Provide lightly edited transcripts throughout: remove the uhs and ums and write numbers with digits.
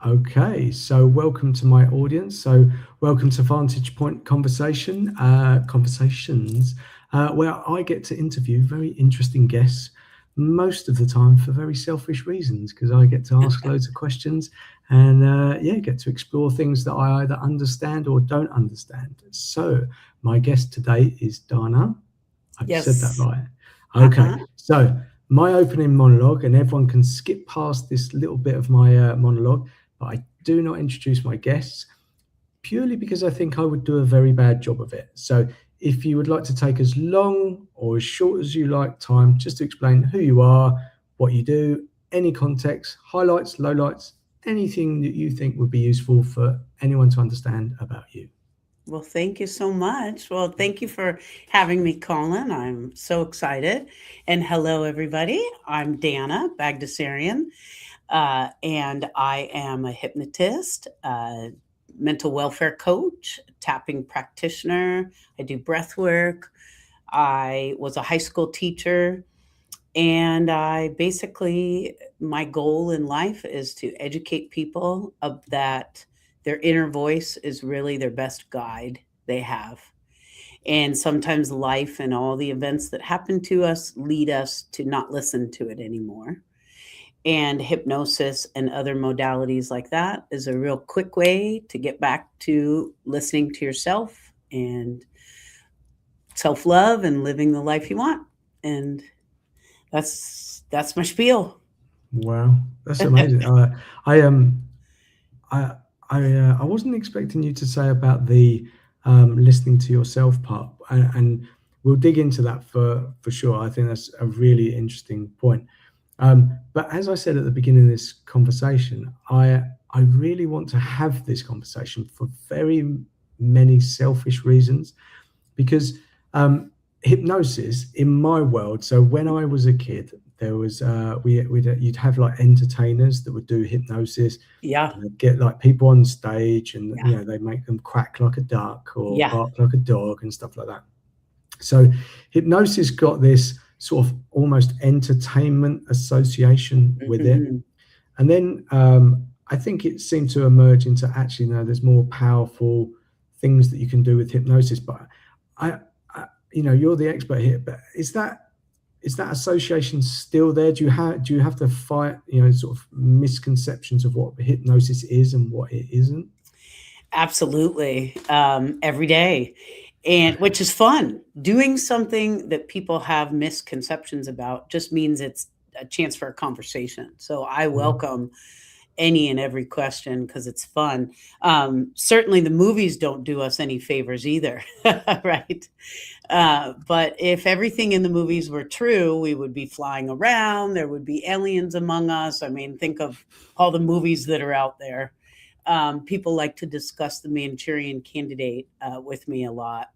Okay, so welcome to my audience. So welcome to Vantage Point Conversations, where I get to interview very interesting guests, most of the time for very selfish reasons, because I get to ask loads of questions and get to explore things that I either understand or don't understand. So my guest today is Dana. I've said that Yes. right. Okay, Uh-huh. so my opening monologue, and everyone can skip past this little bit of my monologue, but I do not introduce my guests purely because I think I would do a very bad job of it. So if you would like to take as long or as short as you like time just to explain who you are, what you do, any context, highlights, lowlights, anything that you think would be useful for anyone to understand about you. Well, thank you so much. Well, thank you for having me, Colin. I'm so excited. And hello, everybody. I'm Dana Bagdasarian, and I am a hypnotist, mental welfare coach, tapping practitioner. I do breath work. I was a high school teacher. And I basically, my goal in life is to educate people of that their inner voice is really their best guide they have. And sometimes life and all the events that happen to us lead us to not listen to it anymore. And hypnosis and other modalities like that is a real quick way to get back to listening to yourself and self love and living the life you want. And that's my spiel. Wow, that's amazing. I I I wasn't expecting you to say about the listening to yourself part, and we'll dig into that for sure. I think that's a really interesting point. But as I said at the beginning of this conversation, I really want to have this conversation for very many selfish reasons because hypnosis in my world. So when I was a kid, there was you'd have like entertainers that would do hypnosis. Yeah, And they'd get like people on stage, and yeah, they make them quack like a duck or yeah. bark like a dog and stuff like that. So hypnosis got this sort of almost entertainment association with it, Mhm. and then I think it seemed to emerge into actually no, there's more powerful things that you can do with hypnosis. But I, you're the expert here. But is that association still there? Do you have to fight sort of misconceptions of what hypnosis is and what it isn't? Absolutely. Every day. And which is fun. Doing something that people have misconceptions about just means it's a chance for a conversation. So I Mhm. welcome any and every question because it's fun. Certainly, the movies don't do us any favors either, right? But if everything in the movies were true, we would be flying around. There would be aliens among us. I mean, think of all the movies that are out there. People like to discuss the Manchurian Candidate with me a lot.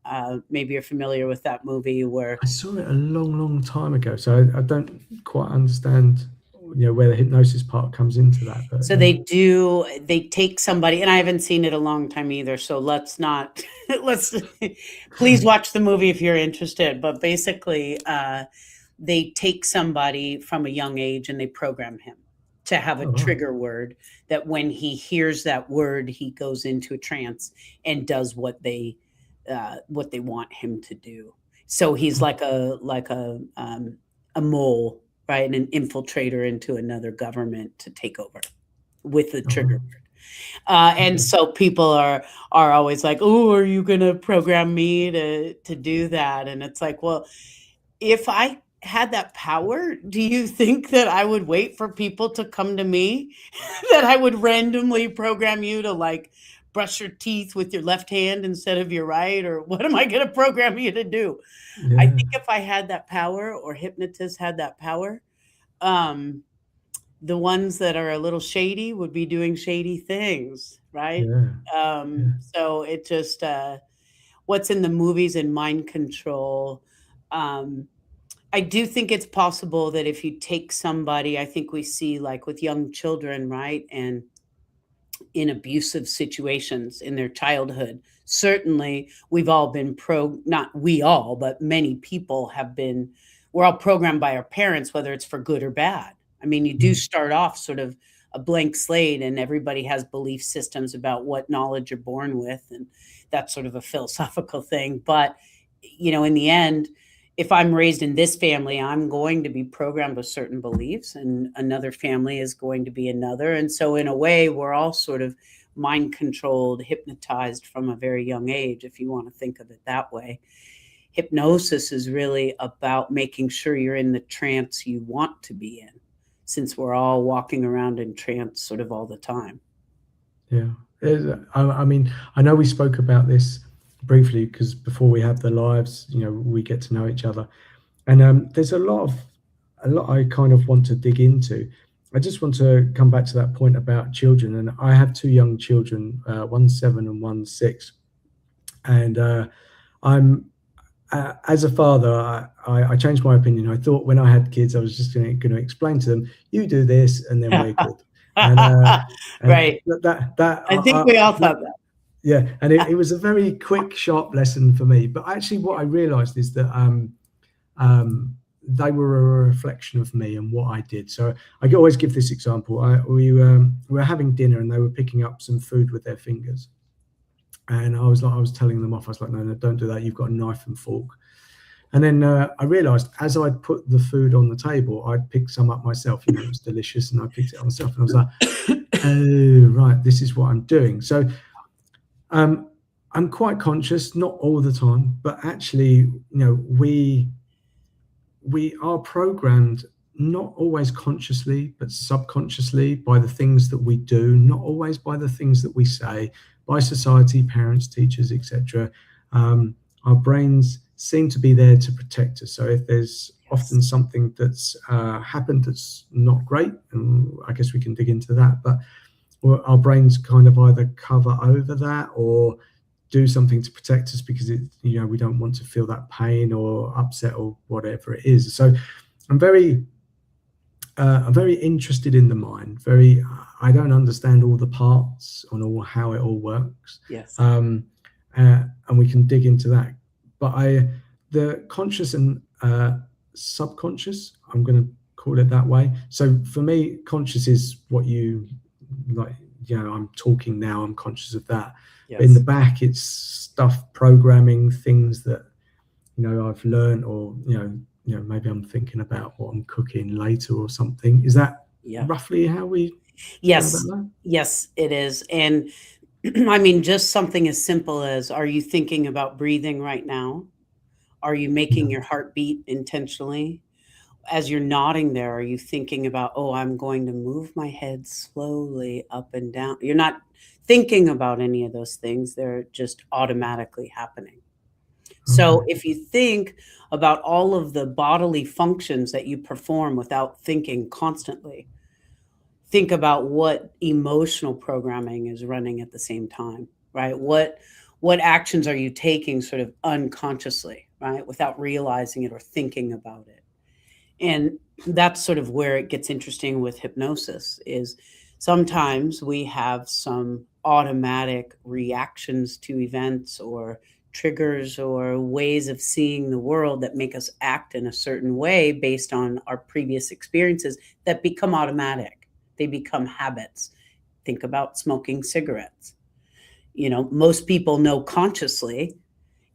Maybe you're familiar with that movie where I saw it a long, long time ago, so I don't quite understand, where the hypnosis part comes into that. But so yeah. they take somebody, and I haven't seen it a long time either, so let's not let's please watch the movie if you're interested. But basically, they take somebody from a young age and they program him to have a Oh, wow. trigger word that when he hears that word, he goes into a trance and does what they want him to do. So he's like a mole, right? An infiltrator into another government to take over with the Oh, trigger wow. word. And Okay. so people are always like, "Oh, are you going to program me to do that?" And it's like, well, if I had that power, do you think that I would wait for people to come to me? That I would randomly program you to like brush your teeth with your left hand instead of your right? Or what am I going to program you to do? I Yeah. think if I had that power or hypnotists had that power, um, the ones that are a little shady would be doing shady things, right? Yeah. Yeah. So it just, what's in the movies and mind control. Um, I do think it's possible that if you take somebody, I think we see like with young children, right? And in abusive situations in their childhood. Certainly, we've all been not we all, but many people have we're all programmed by our parents, whether it's for good or bad. I mean, you do Mm. start off sort of a blank slate and everybody has belief systems about what knowledge you're born with, and that's sort of a philosophical thing. But in the end, if I'm raised in this family, I'm going to be programmed with certain beliefs, and another family is going to be another. And so, in a way, we're all sort of mind controlled, hypnotized from a very young age, if you want to think of it that way. Hypnosis is really about making sure you're in the trance you want to be in, since we're all walking around in trance sort of all the time. Yeah. I mean, I know we spoke about this briefly because before we have the lives, we get to know each other. And there's a lot I kind of want to dig into. I just want to come back to that point about children. And I have two young children, one's 7 and one's 6. And I'm as a father, I changed my opinion. I thought when I had kids, I was just going to explain to them, "You do this, and then we're good." And Right. that I think we all thought that. yeah, and it was a very quick, sharp lesson for me. But actually, what I realised is that they were a reflection of me and what I did. So I always give this example. We were having dinner, and they were picking up some food with their fingers. And I was telling them off. I was like, no, no, don't do that. You've got a knife and fork. And then I realized as I'd put the food on the table, I'd picked some up myself. It was delicious, and I picked it up myself. And I was like, oh, right, this is what I'm doing. So I'm quite conscious, not all the time, but actually, we are programmed not always consciously, but subconsciously by the things that we do, not always by the things that we say, by society, parents, teachers, etc. Our brains seem to be there to protect us. So if there's often something that's happened that's not great, and I guess we can dig into that, but our brains kind of either cover over that or do something to protect us because we don't want to feel that pain or upset or whatever it is. So I'm very interested in the mind. I don't understand all the parts on how it all works. Yes. And we can dig into that. But the conscious and subconscious, I'm going to call it that way. So for me, conscious is what you like. I'm talking now. I'm conscious of that. Yes. But in the back, it's stuff, programming, things that I've learned, or maybe I'm thinking about what I'm cooking later or something. Is that roughly how we? Yes. Yes, it is. And I mean, just something as simple as, are you thinking about breathing right now? Are you making your heart beat intentionally? As you're nodding there, are you thinking about, oh, I'm going to move my head slowly up and down? You're not thinking about any of those things. They're just automatically happening. So if you think about all of the bodily functions that you perform without thinking constantly, think about what emotional programming is running at the same time, right? What actions are you taking sort of unconsciously, right, without realizing it or thinking about it? And that's sort of where it gets interesting with hypnosis, is sometimes we have some automatic reactions to events or triggers or ways of seeing the world that make us act in a certain way based on our previous experiences that become automatic. They become habits. Think about smoking cigarettes. Most people know consciously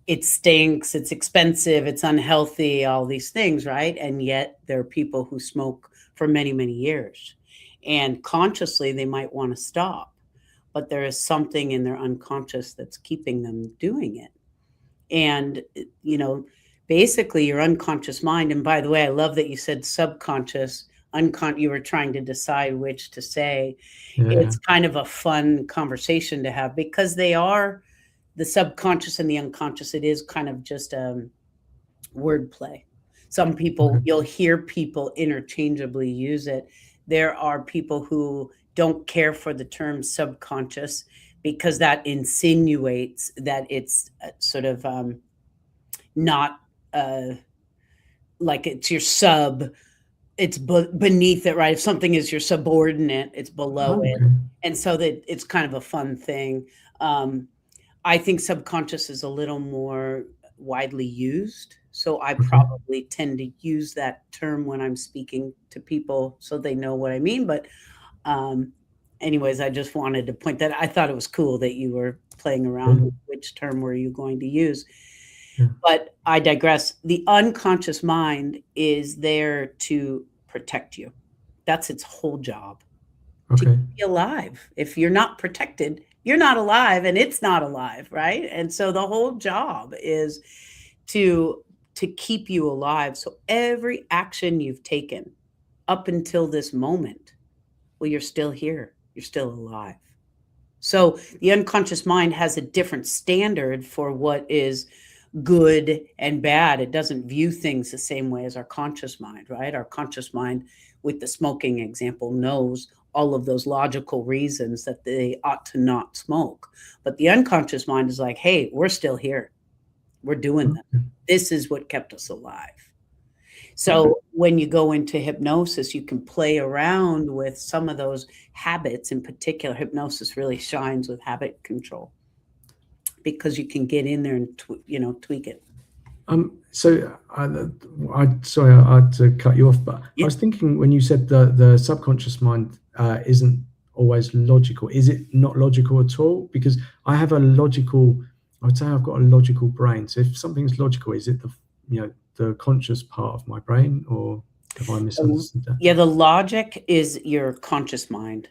it stinks, it's expensive, it's unhealthy, all these things, right? And yet there are people who smoke for many, many years. And consciously, they might want to stop, but there is something in their unconscious that's keeping them doing it. And, basically your unconscious mind, and by the way, I love that you said subconscious, you were trying to decide which to say. It's kind of a fun conversation to have because they are the subconscious and the unconscious. It is kind of just a wordplay. Some people, you'll hear people interchangeably use it. There are people who don't care for the term subconscious because that insinuates that it's sort of not like it's your sub, it's beneath it, right? If something is your subordinate, it's below it. And so that it's kind of a fun thing. I think subconscious is a little more widely used. So I probably tend to use that term when I'm speaking to people so they know what I mean. But Um, anyways, I just wanted to point that I thought it was cool that you were playing Yeah, around with which term were you going to use. yeah. But I digress. The unconscious mind is there to protect you. That's its whole job, to Okay. keep you alive. If you're not protected, you're not alive and it's not alive, right? And so the whole job is to to keep you alive. So every action you've taken up until this moment, well, you're still here. You're still alive. So the unconscious mind has a different standard for what is good and bad. It doesn't view things the same way as our conscious mind, right? Our conscious mind, with the smoking example, knows all of those logical reasons that they ought to not smoke. But the unconscious mind is like, hey, we're still here. We're doing this. Okay. This is what kept us alive. Okay. So when you go into hypnosis, you can play around with some of those habits. In particular, hypnosis really shines with habit control because you can get in there and tweak it. So sorry, I had to cut you off, but I Yeah. was thinking when you said the subconscious mind isn't always logical, is it not logical at all? Because I have a logical, I would say I've got a logical brain. So if something's logical, is it the conscious part of my brain, or have I misunderstood that? Yeah, the logic is your conscious mind,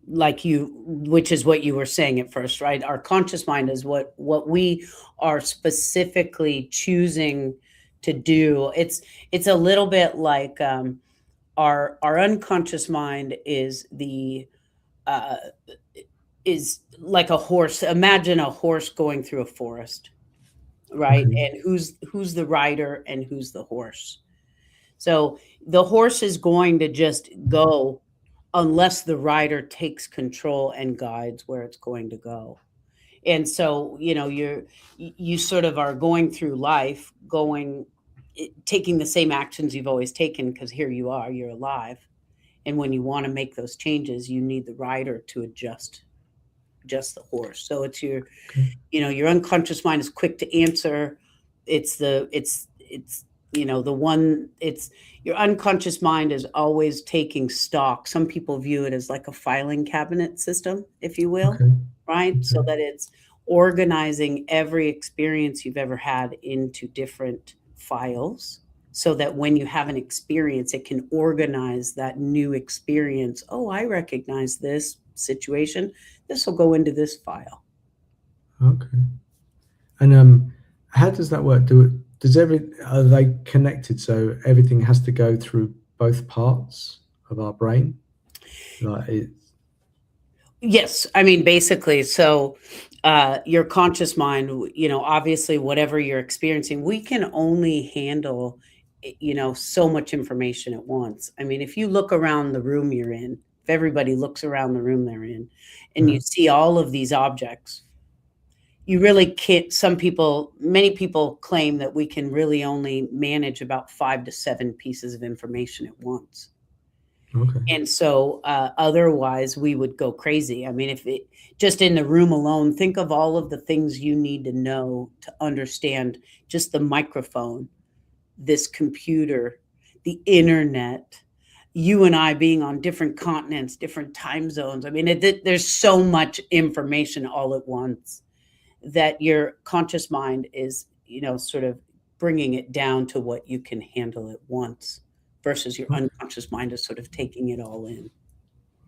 which is what you were saying at first, right? Our conscious mind is what we are specifically choosing to do. It's a little bit like our unconscious mind uh, is like a horse. Imagine a horse going through a forest, right? Okay. And who's the rider and who's the horse? So the horse is going to just go unless the rider takes control and guides where it's going to go. And so, you sort of are going through life, taking the same actions you've always taken because here you are, you're alive. And when you want to make those changes, you need the rider to adjust the horse. So it's Okay. your unconscious mind is quick to answer. It's the one it's Your unconscious mind is always taking stock. Some people view it as like a filing cabinet system, if you will, Okay. right? So Okay. that it's organizing every experience you've ever had into different files, so that when you have an experience, it can organize that new experience. Oh, I recognize this situation. This will go into this file. Okay. And how does that work? Are they connected? So everything has to go through both parts of our brain? Like it, Yes, I mean, basically, so your conscious mind, obviously, whatever you're experiencing, we can only handle, so much information at once. I mean, if you look around the room you're in, if everybody looks around the room they're in, and yeah. you see all of these objects, you really can't. Many people claim that we can really only manage about 5 to 7 pieces of information at once. Okay. And so, otherwise, we would go crazy. I mean, if it just in the room alone, think of all of the things you need to know to understand just the microphone, this computer, the internet, you and I being on different continents, different time zones. I mean, there's so much information all at once that your conscious mind is, sort of bringing it down to what you can handle at once versus your Okay. unconscious mind is sort of taking it all in.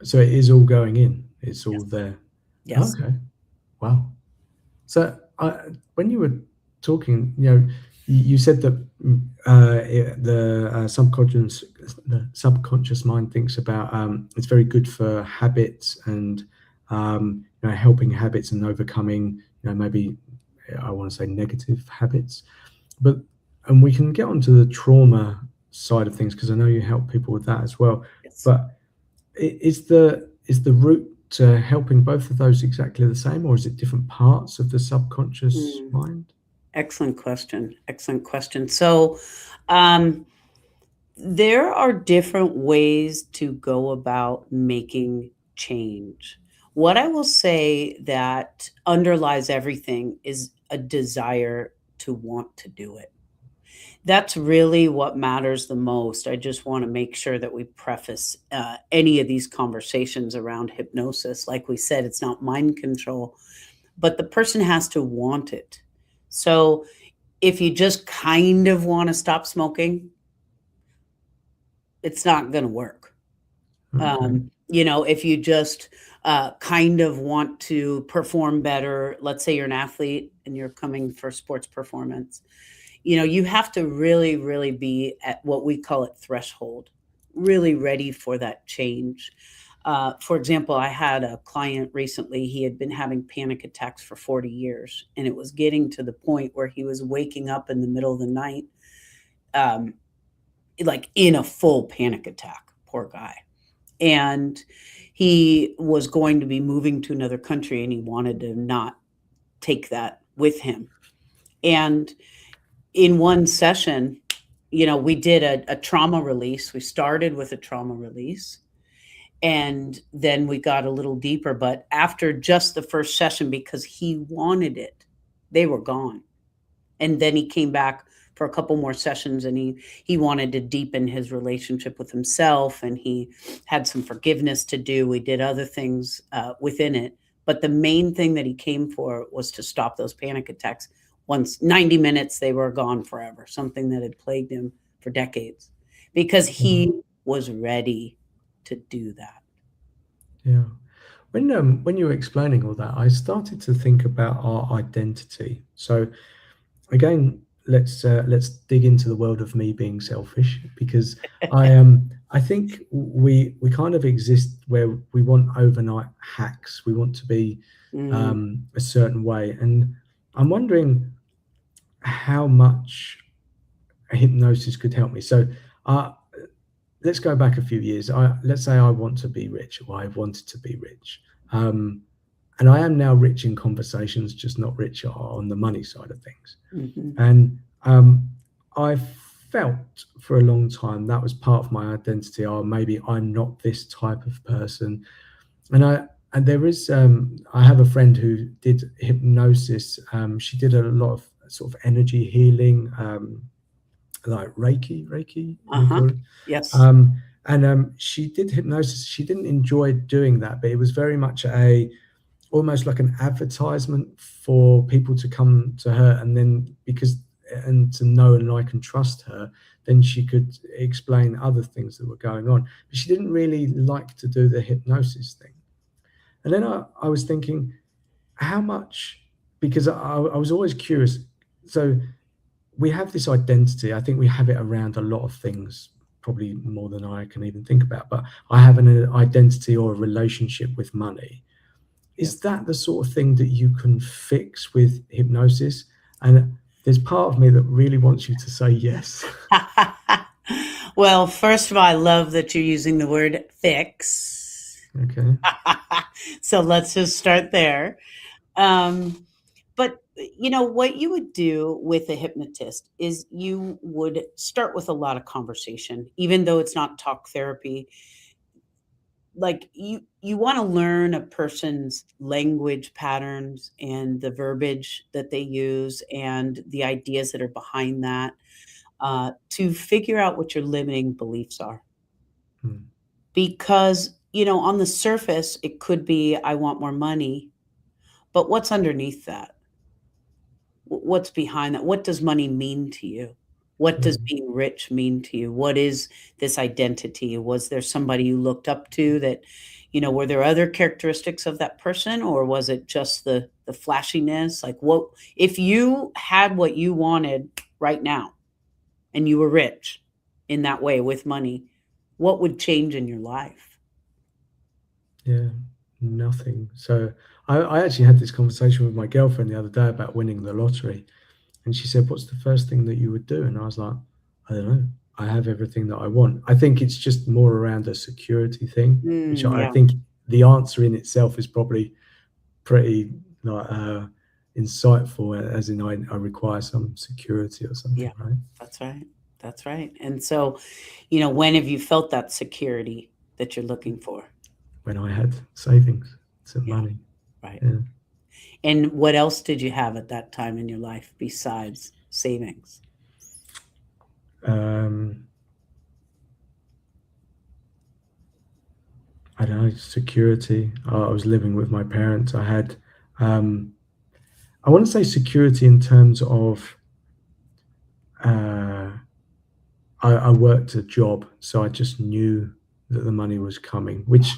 So it is all going in. It's all Yes. there. Yes. Okay. Wow. So when you were talking, you said that the subconscious mind thinks about it's very good for habits and helping habits and overcoming maybe I want to say negative habits, but and we can get onto the trauma side of things because I know you help people with that as well. Yes. But is the route to helping both of those exactly the same, or is it different parts of the subconscious Mm, mind? excellent question. Excellent question. So, um, there are different ways to go about making change. What I will say that underlies everything is a desire to want to do it. That's really what matters the most. I just want to make sure that we preface any of these conversations around hypnosis. Like we said, it's not mind control, but the person has to want it. So if you just kind of want to stop smoking, it's not going to work. Okay. If you just kind of want to perform better, let's say you're an athlete and you're coming for sports performance, you have to really, really be at what we call it threshold, really ready for that change. For example, I had a client recently, he had been having panic attacks for 40 years, and it was getting to the point where he was waking up in the middle of the night, um, like in a full panic attack. Poor guy. And he was going to be moving to another country and he wanted to not take that with him. And in one session, we did a trauma release. We started with a trauma release and then we got a little deeper. But after just the first session, because he wanted it, they were gone. And then he came back for a couple more sessions and he wanted to deepen his relationship with himself and he had some forgiveness to do. We did other things within it, but the main thing that he came for was to stop those panic attacks. Once 90 minutes they were gone forever, something that had plagued him for decades, because he Wow. was ready to do that. Yeah. When you were explaining all that, I started to think about our identity. So again, let's dig into the world of me being selfish because I think we kind of exist where we want overnight hacks. We want to be Mm, a certain way, and I'm wondering how much hypnosis could help me. So, uh, let's go back a few years. Let's say I want to be rich, or I wanted to be rich. Um, and I am now rich in conversations, just not rich on the money side of things. mhm, And I felt for a long time that was part of my identity. Or maybe I'm not this type of person. And there is I have a friend who did hypnosis. She did a lot of sort of energy healing, like Reiki, we uh-huh, call it. yes, And she did hypnosis. She didn't enjoy doing that, but it was very much a almost like an advertisement for people to come to her, and then because and to know and like and trust her, then she could explain other things that were going on. But she didn't really like to do the hypnosis thing. And then I was thinking, how much, because I was always curious. So we have this identity. I think we have it around a lot of things, probably more than I can even think about. But I have an identity or a relationship with money. Is yes. that the sort of thing that you can fix with hypnosis? And there's part of me that really wants you to say yes. Well, first of all, I love that you're using the word fix. Okay. So let's just start there. Um, but what you would do with a hypnotist is you would start with a lot of conversation, even though it's not talk therapy. Like you want to learn a person's language patterns and the verbiage that they use and the ideas that are behind that, to figure out what your limiting beliefs are. Mm, Because, on the surface, it could be, I want more money, but what's underneath that? What's behind that? What does money mean to you? What does mm, being rich mean to you? What is this identity? Was there somebody you looked up to that, were there other characteristics of that person, or was it just the flashiness? Like, what if you had what you wanted right now and you were rich in that way with money, what would change in your life? yeah, nothing. So I actually had this conversation with my girlfriend the other day about winning the lottery. And she said, "What's the first thing that you would do?" And I was like, "I don't know. I have everything that I want." I think it's just more around a security thing, which I Yeah, think the answer in itself is probably pretty like insightful, as in I require some security or yeah, something, right? that's right. That's right. And so, when have you felt that security that you're looking for? When I had savings, some Yeah, money. right. Yeah. And what else did you have at that time in your life besides savings? um, I don't know, security. I was living with my parents. I had, um, I want to say security in terms of uh, I worked a job, so I just knew that the money was coming, which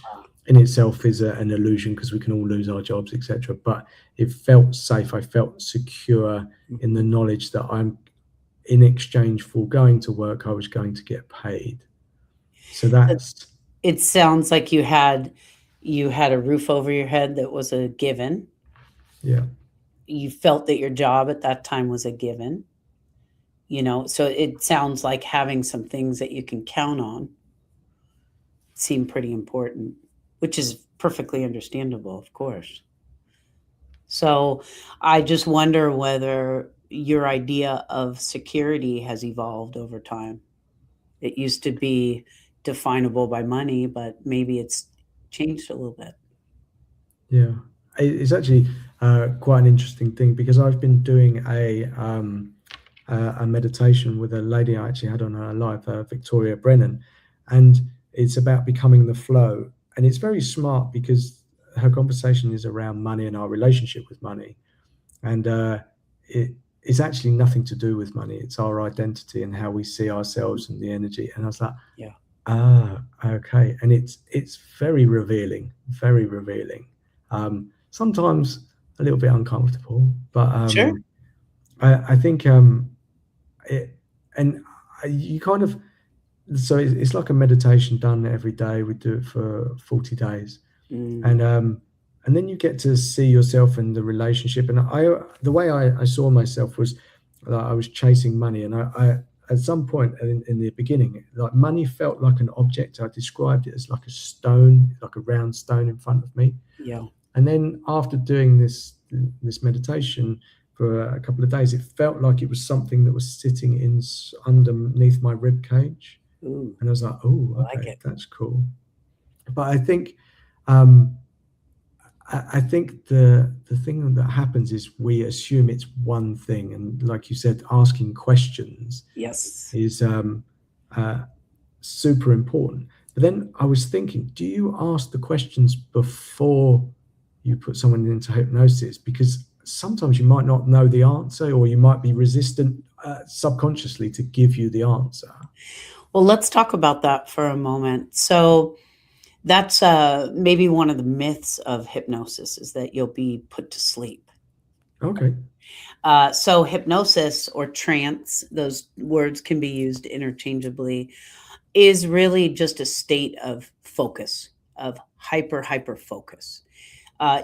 in itself is an illusion because we can all lose our jobs, etc. But it felt safe. I felt secure in the Mhm. knowledge that I'm in exchange for going to work, I was going to get paid. So So that's it sounds like you had a roof over your head that was a given. yeah, You felt that your job at that time was a given, so it sounds like having some things that you can count on seem pretty important, which is perfectly understandable, of course. So I just wonder whether your idea of security has evolved over time. It used to be definable by money, but maybe it's changed a little bit. yeah. It's actually quite an interesting thing because I've been doing a meditation with a lady I actually had on her live, Victoria Brennan, and it's about becoming the flow. And it's very smart because her conversation is around money and our relationship with money, and it's actually nothing to do with money. It's our identity and how we see ourselves and the energy. And I was like, Yeah. ah, okay. And it's very revealing, very revealing. Sometimes a little bit uncomfortable, but Sure. I think it, and you kind of so it's like a meditation done every day. We do it for 40 days, Mm, and then you get to see yourself in the relationship. And the way I saw myself was that I was chasing money, and I at some point in the beginning, like money felt like an object. I described it as like a stone, like a round stone in front of me. yeah. And then after doing this meditation for a couple of days, it felt like it was something that was sitting in underneath my rib cage, Ooh, and I was like, oh, I like okay, it. that's cool. But I think um, I think the thing that happens is we assume it's one thing, and like you said, asking questions Yes. is uh, super important. But then I was thinking, do you ask the questions before you put someone into hypnosis? Because sometimes you might not know the answer, or you might be resistant subconsciously to give you the answer. Well, let's talk about that for a moment. So that's maybe one of the myths of hypnosis is that you'll be put to sleep. Okay. So hypnosis or trance, those words can be used interchangeably, is really just a state of focus, of hyper focus.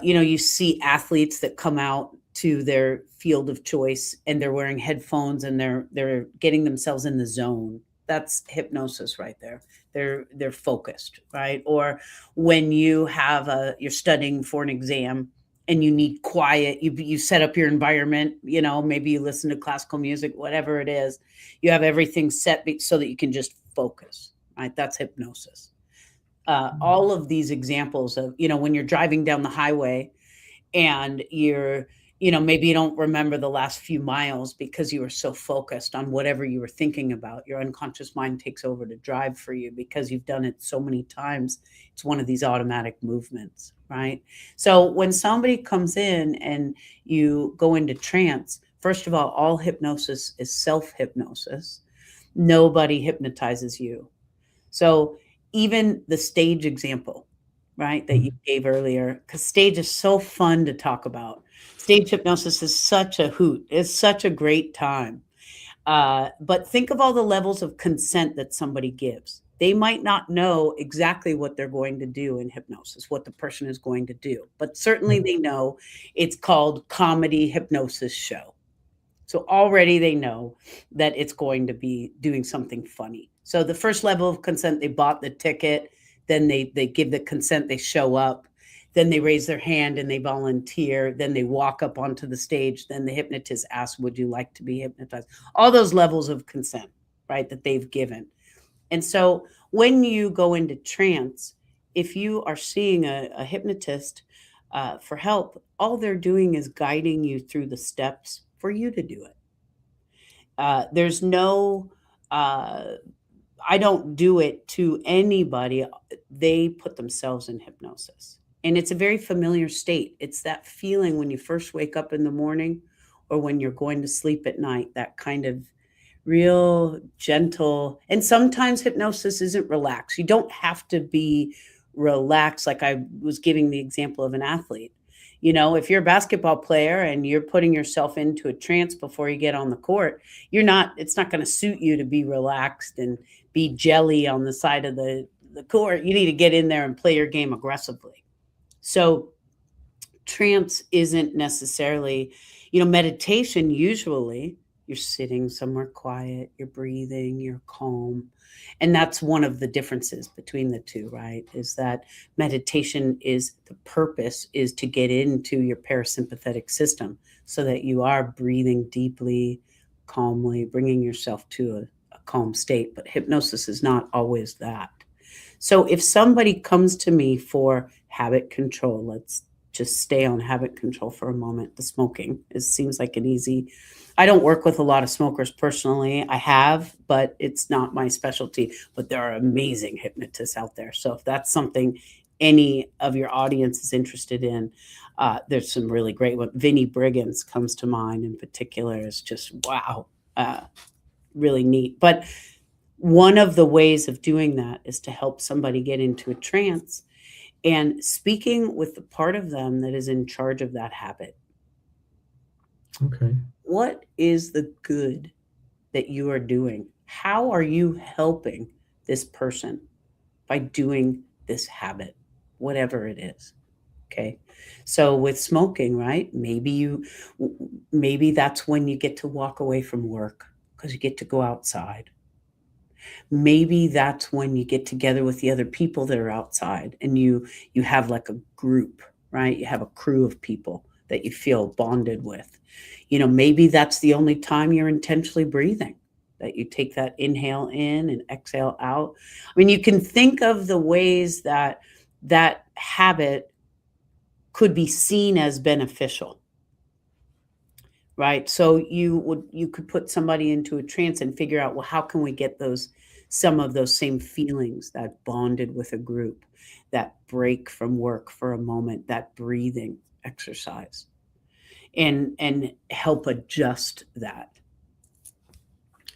You see athletes that come out to their field of choice and they're wearing headphones and they're getting themselves in the zone. That's hypnosis right there. They're focused, right? Or when you're studying for an exam and you need quiet, you set up your environment, maybe you listen to classical music, whatever it is. You have everything set so that you can just focus, right? That's hypnosis. All of these examples of when you're driving down the highway and maybe you don't remember the last few miles because you were so focused on whatever you were thinking about. Your unconscious mind takes over to drive for you because you've done it so many times. It's one of these automatic movements, right? So when somebody comes in and you go into trance, first of all hypnosis is self hypnosis. Nobody hypnotizes you. So even the stage example, right, that you Mm. gave earlier, because stage is so fun to talk about. Stage hypnosis is such a hoot. It's such a great time. But think of all the levels of consent that somebody gives. They might not know exactly what they're going to do in hypnosis, what the person is going to do, but certainly Yeah. they know it's called comedy hypnosis show. So already they know that it's going to be doing something funny. So the first level of consent, they bought the ticket, then they give the consent, they show up, then they raise their hand and they volunteer, then they walk up onto the stage, then the hypnotist asks, "Would you like to be hypnotized?" All those levels of consent, right, that they've given. And so when you go into trance, if you are seeing a hypnotist for help, all they're doing is guiding you through the steps for you to do it. There's no uh, I don't do it to anybody. They put themselves in hypnosis. And it's a very familiar state. It's that feeling when you first wake up in the morning or when you're going to sleep at night, that kind of real gentle. And sometimes hypnosis isn't relaxed. You don't have to be relaxed. Like I was giving the example of an athlete. If you're a basketball player and you're putting yourself into a trance before you get on the court, it's not going to suit you to be relaxed and be jelly on the side of the court. You need to get in there and play your game aggressively. So trance isn't necessarily, meditation. Usually you're sitting somewhere quiet, you're breathing, you're calm. And that's one of the differences between the two, right? Is that meditation is the purpose is to get into your parasympathetic system so that you are breathing deeply, calmly, bringing yourself to a calm state. But hypnosis is not always that. So if somebody comes to me for habit control, let's just stay on habit control for a moment. The smoking, it seems like an easy. I don't work with a lot of smokers personally. I have, but it's not my specialty. But there are amazing hypnotists out there. So if that's something any of your audience is interested in, there's some really great ones. Vinnie Briggins comes to mind in particular. Is just wow, really neat. But one of the ways of doing that is to help somebody get into a trance and speaking with the part of them that is in charge of that habit. Okay. What is the good that you are doing? How are you helping this person by doing this habit, whatever it is? Okay. So with smoking, right? Maybe that's when you get to walk away from work because you get to go outside. Maybe that's when you get together with the other people that are outside and you have like a group, right? You have a crew of people that you feel bonded with. Maybe that's the only time you're intentionally breathing, that you take that inhale in and exhale out. I mean, you can think of the ways that that habit could be seen as beneficial, right? So you could put somebody into a trance and figure out, well, how can we get some of those same feelings, that bonded with a group, that break from work for a moment, that breathing exercise, and help adjust that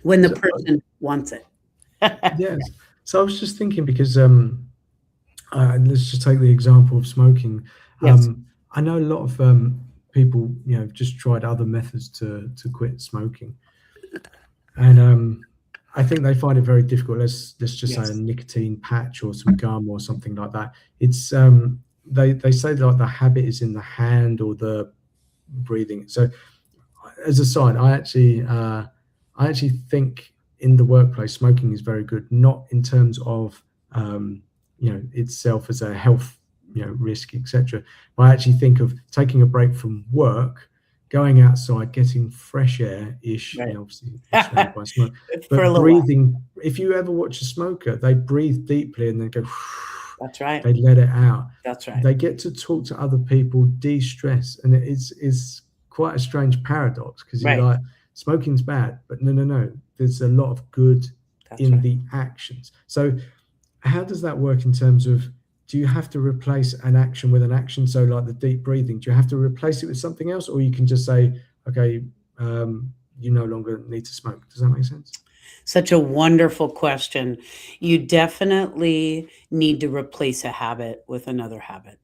when the So, person wants it. yes. So I was just thinking because let's just take the example of smoking. Yes, I know a lot of people, just tried other methods to quit smoking, and I think they find it very difficult. Let's just say a yes, nicotine patch or some gum or something like that. It's they say like the habit is in the hand or the breathing. So as a sign, I actually think in the workplace smoking is very good, not in terms of um, itself as a health risk, etc. But I actually think of taking a break from work, going outside, getting fresh air ish, right. obviously surrounded by smoke, For a but little while. breathing. If you ever watch a smoker, they breathe deeply and then go. That's right. They let it out. That's right. They get to talk to other people, de-stress, and it's quite a strange paradox because you're Right. like, smoking's bad, but no, there's a lot of good That's in right. the actions. So how does that work in terms of, do you have to replace an action with an action? So like the deep breathing, do you have to replace it with something else, or you can just say, okay, you no longer need to smoke? Does that make sense? Such a wonderful question. You definitely need to replace a habit with another habit.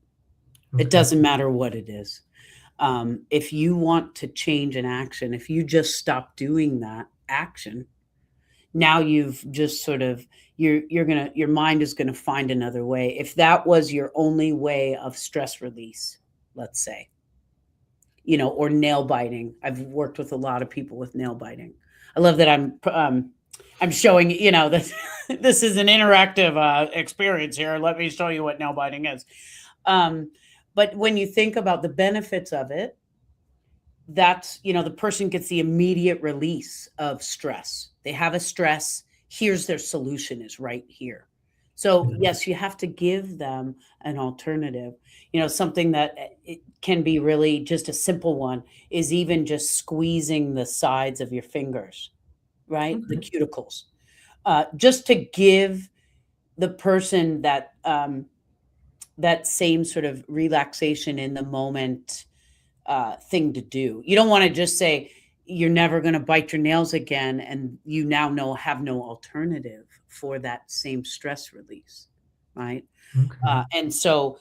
It Okay. doesn't matter what it is. If you want to change an action, if you just stop doing that action, now you've just sort of your mind is gonna find another way. If that was your only way of stress release, let's say, or nail biting. I've worked with a lot of people with nail biting. I love that I'm showing, that this is an interactive experience here. Let me show you what nail biting is. Um, but when you think about the benefits of it, that's, the person gets the immediate release of stress. They have a stress. Here's their solution is right here. So Yeah. yes, you have to give them an alternative. Something that it can be really just a simple one is even just squeezing the sides of your fingers, right? The Okay. cuticles. just to give the person that that same sort of relaxation in the moment thing to do. You don't want to just say you're never going to bite your nails again, and you now know have no alternative for that same stress release, right? Okay. And so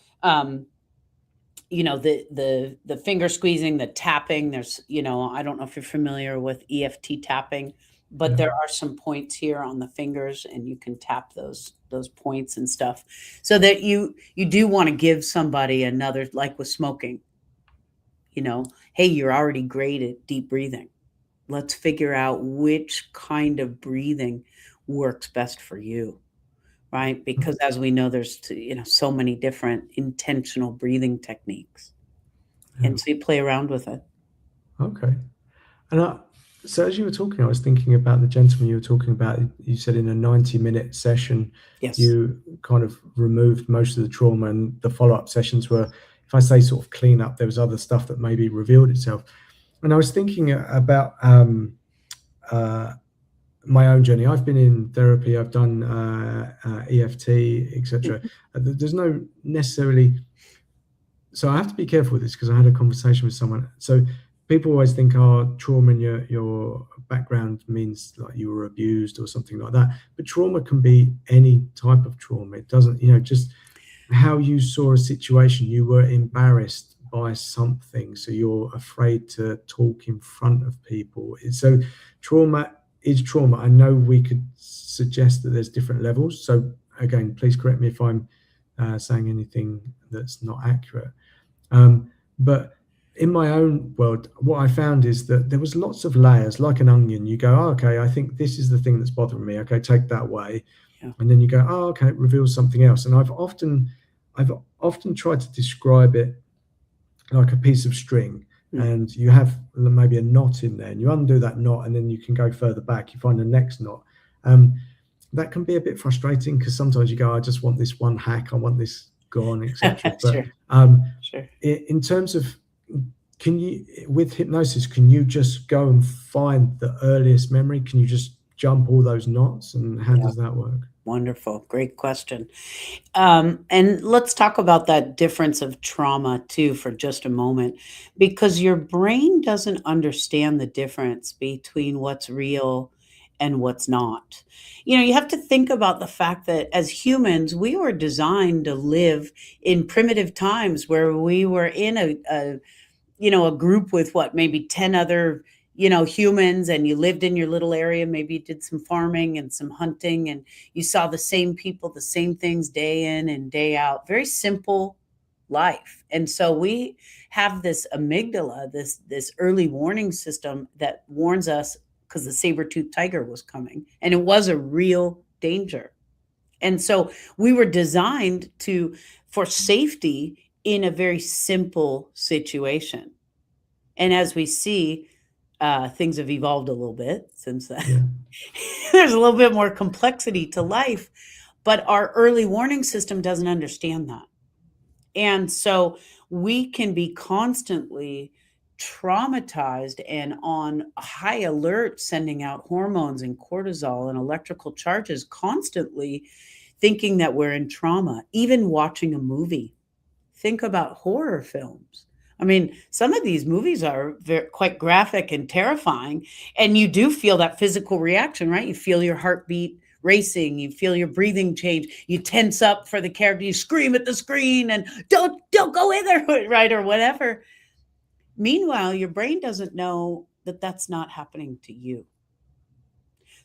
the finger squeezing, the tapping, there's, I don't know if you're familiar with EFT tapping, but Yeah. there are some points here on the fingers, and you can tap those points and stuff, so that you do want to give somebody another, like with smoking, hey, you're already great at deep breathing. Let's figure out which kind of breathing works best for you, right? Because as we know, there's so many different intentional breathing techniques, Yeah. and so you play around with it. Okay. And so as you were talking, I was thinking about the gentleman you were talking about. You said in a 90-minute session, Yes. you kind of removed most of the trauma, and the follow-up sessions were, if I say sort of clean up, there was other stuff that maybe revealed itself. And I was thinking about uh, my own journey. I've been in therapy. I've done EFT, etc. Mhm. There's no necessarily, so I have to be careful with this because I had a conversation with someone. So people always think, oh, trauma in your background means like you were abused or something like that. But trauma can be any type of trauma. It doesn't, just how you saw a situation. You were embarrassed by something, so you're afraid to talk in front of people. So trauma is trauma. I know we could suggest that there's different levels. So again, please correct me if I'm saying anything that's not accurate. But in my own world, what I found is that there was lots of layers, like an onion. You go, oh, okay, I think this is the thing that's bothering me. Okay, take that away, Yeah. and then you go, oh, okay, it reveals something else. And I've often tried to describe it like a piece of string, Mm. and you have maybe a knot in there, and you undo that knot, and then you can go further back. You find the next knot. Um, that can be a bit frustrating because sometimes you go, I just want this one hack, I want this gone, etc. But Sure. Sure. in terms of, can you, with hypnosis, can you just go and find the earliest memory? Can you just jump all those knots, and how Yeah. does that work? Wonderful. Great question. And let's talk about that difference of trauma too for just a moment, because your brain doesn't understand the difference between what's real and what's not. You have to think about the fact that as humans, we were designed to live in primitive times where we were in a group with what, maybe 10 other, humans, and you lived in your little area, maybe you did some farming and some hunting, and you saw the same people, the same things day in and day out. Very simple life. And so we have this amygdala, this early warning system that warns us because the saber-toothed tiger was coming, and it was a real danger. And so we were designed to for safety in a very simple situation. And as we see, things have evolved a little bit since then. Yeah, There's a little bit more complexity to life, but our early warning system doesn't understand that. And so we can be constantly traumatized and on high alert, sending out hormones and cortisol and electrical charges constantly, thinking that we're in trauma, even watching a movie. Think about horror films. I mean, some of these movies are quite graphic and terrifying, and you do feel that physical reaction, right? You feel your heartbeat racing, you feel your breathing change, you tense up for the character, you scream at the screen, and don't go in there, right, or whatever. Meanwhile, your brain doesn't know that that's not happening to you.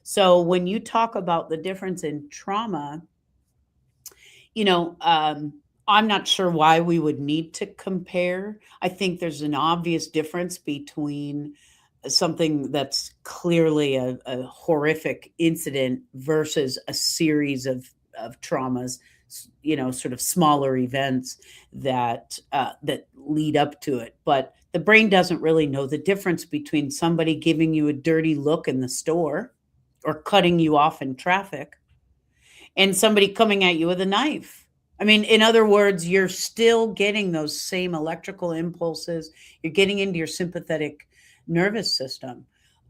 So when you talk about the difference in trauma, you know, um, I'm not sure why we would need to compare. I think there's an obvious difference between something that's clearly a horrific incident versus a series of traumas, sort of smaller events that lead up to it. But the brain doesn't really know the difference between somebody giving you a dirty look in the store or cutting you off in traffic and somebody coming at you with a knife. I mean, in other words, you're still getting those same electrical impulses. You're getting into your sympathetic nervous system.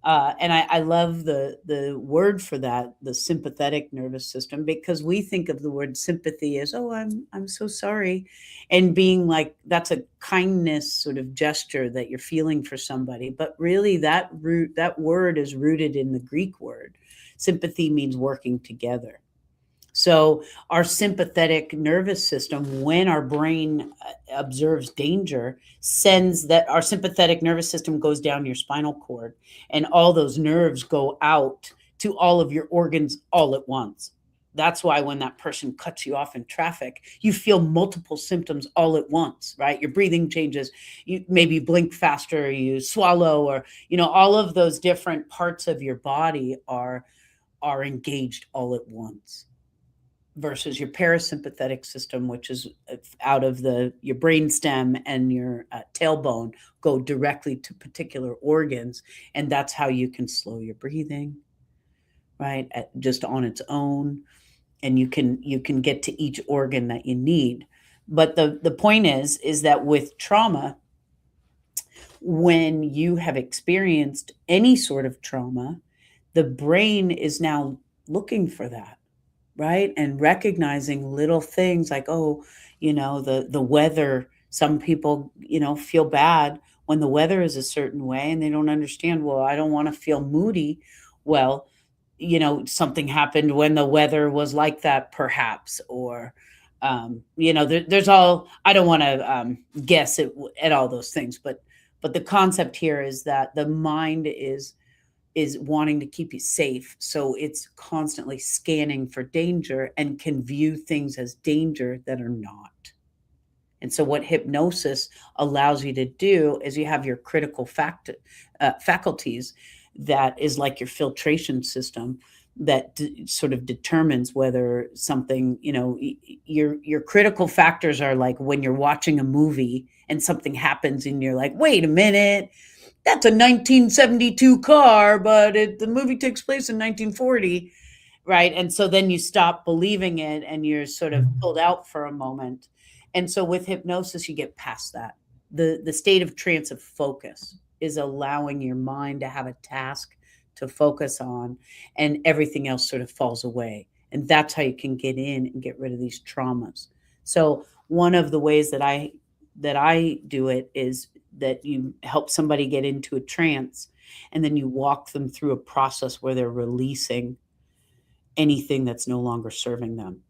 And I love the word for that, the sympathetic nervous system, because we think of the word sympathy as, oh, I'm so sorry, and being like that's a kindness sort of gesture that you're feeling for somebody. But really, that word is rooted in the Greek word. Sympathy means working together. So, our sympathetic nervous system, when our brain observes danger, sends that our sympathetic nervous system goes down your spinal cord, and all those nerves go out to all of your organs all at once. That's why when that person cuts you off in traffic, you feel multiple symptoms all at once, right? Your breathing changes, you maybe blink faster, you swallow, or all of those different parts of your body are engaged all at once, versus your parasympathetic system, which is out of your brain stem and your tailbone, go directly to particular organs, and that's how you can slow your breathing, right? Just on its own, and you can get to each organ that you need. But the point is that with trauma, when you have experienced any sort of trauma, the brain is now looking for that, right? And recognizing little things like, oh, the weather. Some people, feel bad when the weather is a certain way, and they don't understand, well, I don't want to feel moody. Well, something happened when the weather was like that, perhaps. Or there's all, I don't want to guess at all those things, but the concept here is that the mind is wanting to keep you safe. So it's constantly scanning for danger and can view things as danger that are not. And so, what hypnosis allows you to do is you have your critical faculties, that is like your filtration system that sort of determines whether something, your critical factors are like when you're watching a movie and something happens and you're like, wait a minute, that's a 1972 car, but the movie takes place in 1940, right? And so then you stop believing it and you're sort of pulled out for a moment. And so with hypnosis, you get past that. The state of trance of focus is allowing your mind to have a task to focus on, and everything else sort of falls away. And that's how you can get in and get rid of these traumas. So one of the ways that I do it is that you help somebody get into a trance, and then you walk them through a process where they're releasing anything that's no longer serving them.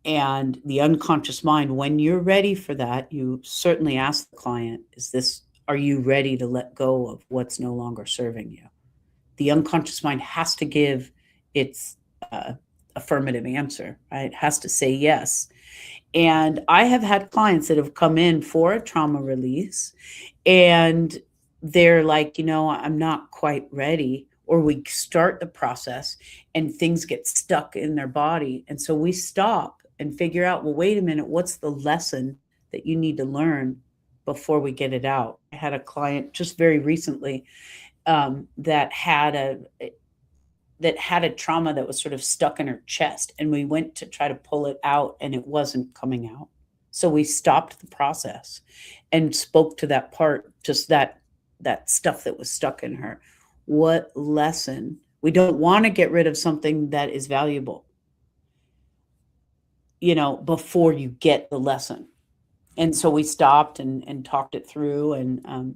And the unconscious mind, when you're ready for that, you certainly ask the client, are you ready to let go of what's no longer serving you? The unconscious mind has to give its affirmative answer, right? It has to say yes. And I have had clients that have come in for a trauma release, and they're like, I'm not quite ready. Or we start the process and things get stuck in their body. And so we stop and figure out, well, wait a minute, what's the lesson that you need to learn before we get it out? I had a client just very recently that had a trauma that was sort of stuck in her chest, and we went to try to pull it out and it wasn't coming out. So we stopped the process and spoke to that part, just that stuff that was stuck in her. What lesson? We don't want to get rid of something that is valuable, before you get the lesson. And so we stopped and talked it through, and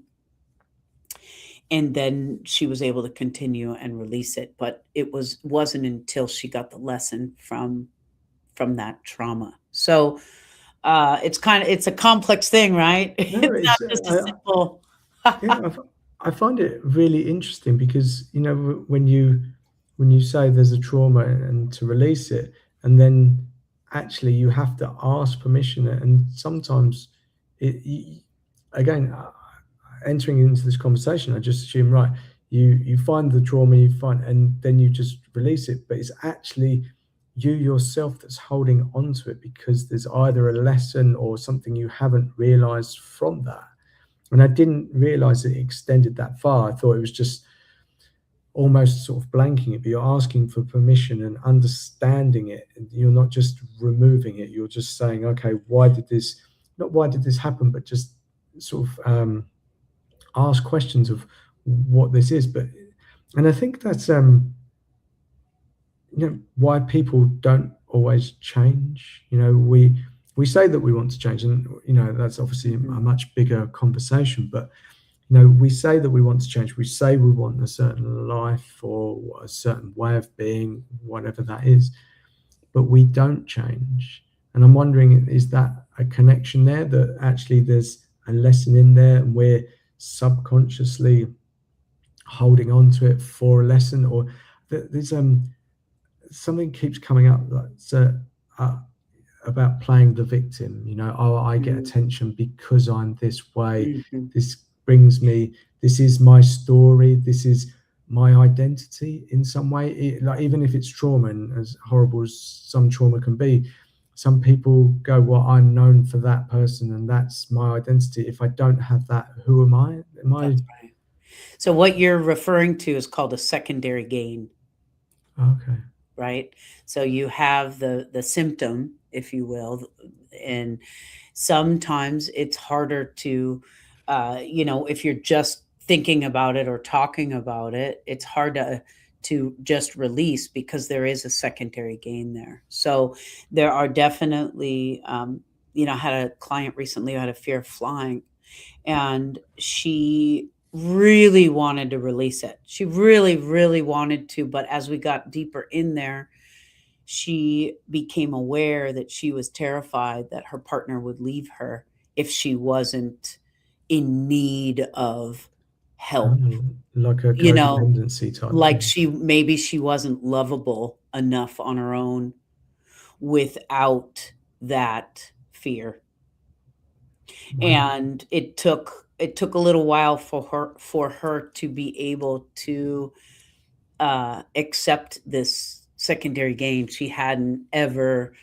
then she was able to continue and release it. But it wasn't until she got the lesson from that trauma. So it's a complex thing, right? No, It's not just a simple. yeah, I find it really interesting because when you say there's a trauma and to release it, and then actually you have to ask permission, and sometimes again, entering into this conversation, I just assume, right, you find the trauma, and then you just release it, but it's actually you yourself that's holding onto it because there's either a lesson or something you haven't realized from that. And I didn't realize it extended that far. I thought it was just almost sort of blanking it, but you're asking for permission and understanding it. And you're not just removing it. You're just saying, okay, not why did this happen, but just sort of ask questions of what this is. But and I think that's why people don't always change. We say that we want to change, and that's obviously a Mhm. much bigger conversation. But we say that we want to change. We say we want a certain life or a certain way of being, whatever that is, but we don't change. And I'm wondering, is that a connection there, that actually there's a lesson in there and we're subconsciously holding on to it for a lesson? Or there's something keeps coming up that's uh, about playing the victim. Oh, I get Mhm. attention because I'm this way. Mhm. This brings me, this is my story, this is my identity in some way. Like, even if it's trauma, and as horrible as some trauma can be, some people go, well, I'm known for that person and that's my identity. If I don't have that, who am I? Am I? That's right. So what you're referring to is called a secondary gain, Okay. right? So you have the symptom, if you will, and sometimes it's harder to, if you're just thinking about it or talking about it, it's hard to just release because there is a secondary gain there. So there are definitely, I had a client recently who had a fear of flying, and she really wanted to release it. She really, really wanted to, but as we got deeper in there, she became aware that she was terrified that her partner would leave her if she wasn't in need of help. Oh, like a You know, codependency type like thing. maybe she wasn't lovable enough on her own without that fear. Wow. And it took a little while for her to be able to accept this secondary gain. She hadn't ever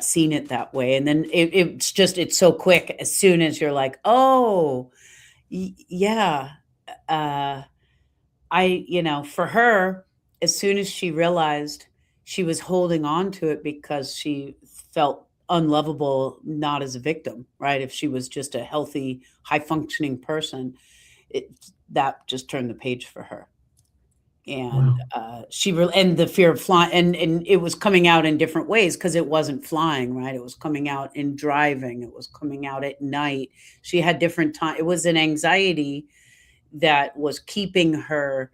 seen it that way, and then it's so quick. As soon as you're like, oh, yeah, uh, for her, as soon as she realized she was holding on to it because she felt unlovable, not as a victim, right? If she was just a healthy, high functioning person, it that just turned the page for her. And Wow. and the fear of flying, and it was coming out in different ways because it wasn't flying, right? It was coming out in driving, it was coming out at night. She had different time. It was an anxiety that was keeping her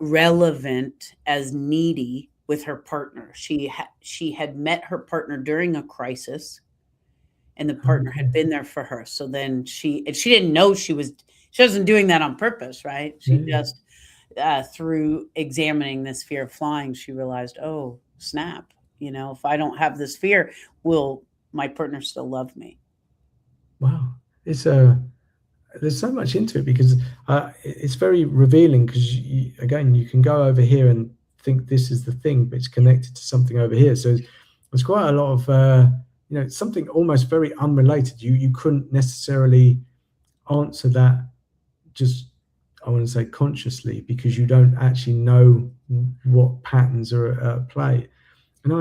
relevant as needy with her partner. She had met her partner during a crisis, and the partner had Okay. been there for her. So then she didn't know she wasn't doing that on purpose, right? Yeah, She yeah. just through examining this fear of flying, she realized, oh snap, if I don't have this fear, will my partner still love me? Wow. It's there's so much into it, because it's very revealing, because again, you can go over here and think this is the thing, but it's connected to something over here. So there's quite a lot of something almost very unrelated. You couldn't necessarily answer that, just, I want to say, consciously, because you don't actually know what patterns are at play. And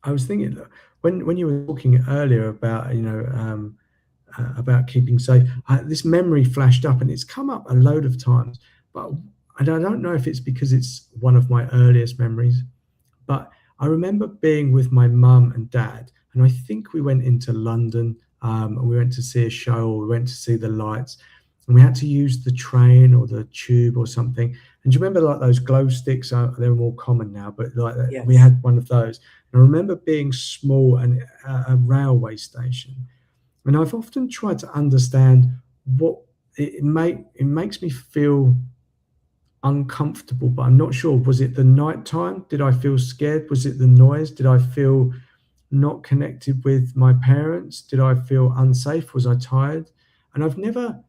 I was thinking that when you were talking earlier about about keeping safe, this memory flashed up, and it's come up a load of times, but I don't know if it's because it's one of my earliest memories. But I remember being with my mum and dad, and I think we went into London, and we went to see a show, or we went to see the lights, and we had to use the train or the tube or something. And do you remember, like, those glow sticks? They're more common now, but like we Yes. had one of those. And I remember being small and at a railway station, and I've often tried to understand what it makes me feel uncomfortable, but I'm not sure. Was it the night time? Did I feel scared? Was it the noise? Did I feel not connected with my parents? Did I feel unsafe? Was I tired? And I've never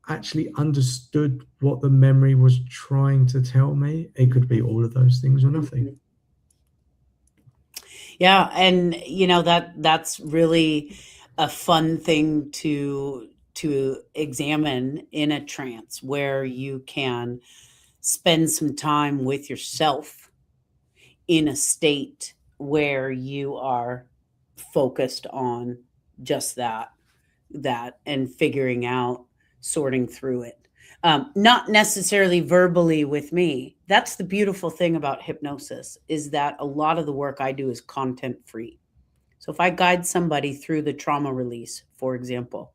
actually understood what the memory was trying to tell me. It could be all of those things or nothing. Mhm. Yeah, and that's really a fun thing to examine in a trance, where you can spend some time with yourself in a state where you are focused on just that and figuring out, sorting through it. Not necessarily verbally with me. That's the beautiful thing about hypnosis, is that a lot of the work I do is content free. So if I guide somebody through the trauma release, for example,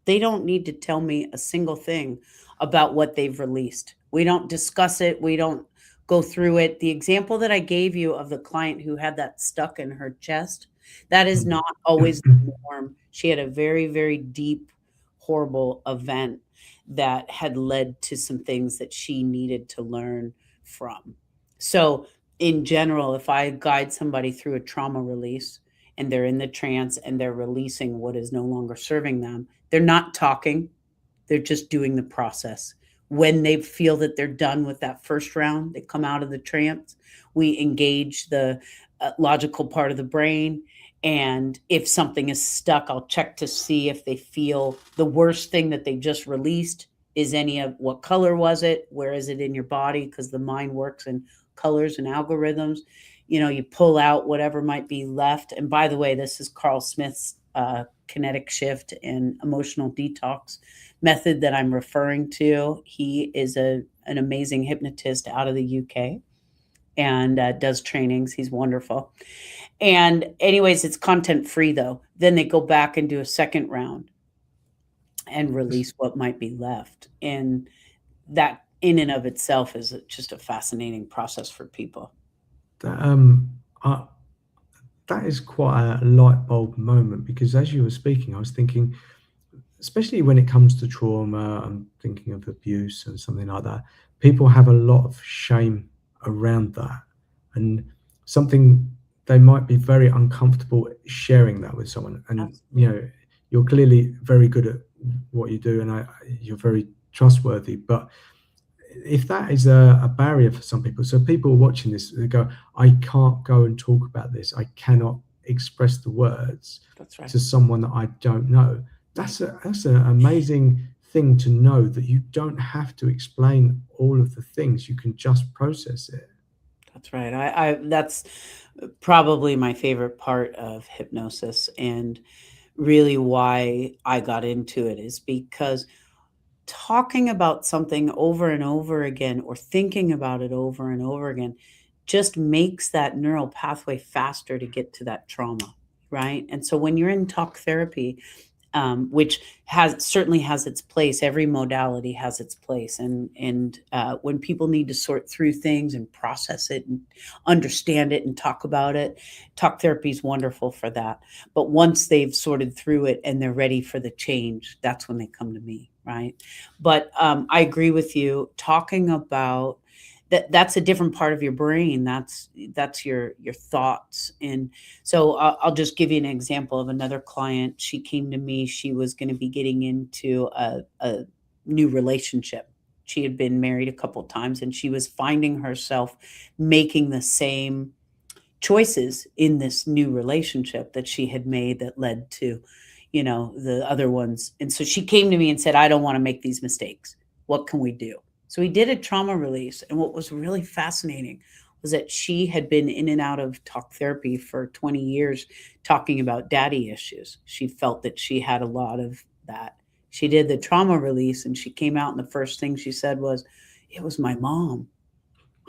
they don't need to tell me a single thing about what they've released. We don't discuss it. We don't go through it. The example that I gave you of the client who had that stuck in her chest, that is Mm. not always the norm. She had a very, very deep, horrible event that had led to some things that she needed to learn from. So, in general, if I guide somebody through a trauma release and they're in the trance and they're releasing what is no longer serving them, they're not talking, they're just doing the process. When they feel that they're done with that first round, they come out of the trance. We engage the logical part of the brain. And if something is stuck, I'll check to see if they feel the worst thing that they just released is any of what color was it? Where is it in your body? Because the mind works in colors and algorithms. You pull out whatever might be left. And by the way, this is Carl Smith's kinetic shift and emotional detox method that I'm referring to. He is an amazing hypnotist out of the UK and does trainings. He's wonderful. And, anyways, it's content free though. Then they go back and do a second round and release what might be left. And that, in and of itself, is just a fascinating process for people. That, I, that is quite a light bulb moment, because as you were speaking, I was thinking, especially when it comes to trauma, I'm thinking of abuse and something like that. People have a lot of shame around that, and something they might be very uncomfortable sharing that with someone. And Absolutely. you're clearly very good at what you do, and you're very trustworthy. But if that is a barrier for some people, so people watching this, they go, I can't go and talk about this. I cannot express the words That's right. to someone that I don't know. Right. That's an amazing thing to know, that you don't have to explain all of the things. You can just process it. That's right. That's probably my favorite part of hypnosis, and really why I got into it is because talking about something over and over again, or thinking about it over and over again, just makes that neural pathway faster to get to that trauma, right? And so when you're in talk therapy, which has certainly has its place. Every modality has its place, and when people need to sort through things and process it and understand it and talk about it, talk therapy is wonderful for that. But once they've sorted through it and they're ready for the change, that's when they come to me, right? But I agree with you. Talking about that's a different part of your brain. That's your thoughts. And so I'll just give you an example of another client. She came to me. She was going to be getting into a new relationship. She had been married a couple times, and she was finding herself making the same choices in this new relationship that she had made that led to, the other ones. And so she came to me and said, I don't want to make these mistakes. What can we do? So we did a trauma release. And what was really fascinating was that she had been in and out of talk therapy for 20 years talking about daddy issues. She felt that she had a lot of that. She did the trauma release and she came out, and the first thing she said was, it was my mom.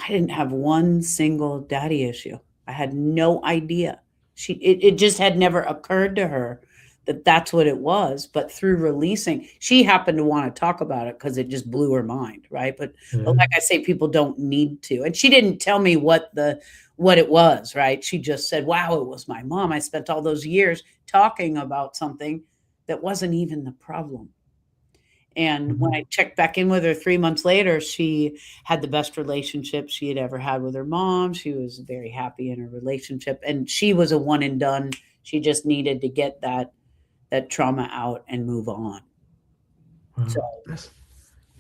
I didn't have one single daddy issue. I had no idea. It just had never occurred to her that that's what it was. But through releasing, she happened to want to talk about it because it just blew her mind, right? But Yeah. like I say, people don't need to. And she didn't tell me what it was, right? She just said, "Wow, it was my mom. I spent all those years talking about something that wasn't even the problem." And when I Mhm. checked back in with her 3 months later, she had the best relationship she had ever had with her mom. She was very happy in her relationship, and she was a one and done. She just needed to get that trauma out and move on. So, Wow.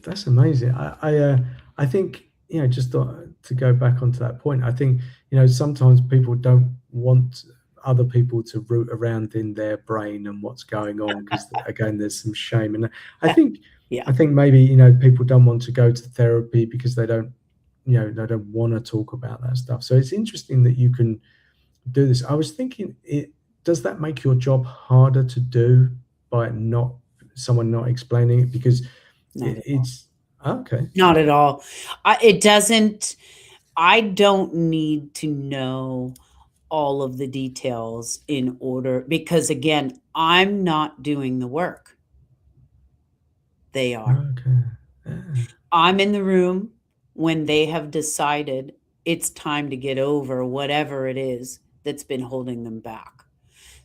That's amazing. I think, just to go back onto that point, I think, sometimes people don't want other people to root around in their brain and what's going on, because again, there's some shame. And I think yeah, I think maybe, people don't want to go to therapy because they don't want to talk about that stuff. So it's interesting that you can do this. I was thinking, does that make your job harder to do by not someone not explaining it? Because not it, at it's all. Okay. Not at all. It doesn't. I don't need to know all of the details in order, because again, I'm not doing the work. They are. Okay. Yeah. I'm in the room when they have decided it's time to get over whatever it is that's been holding them back.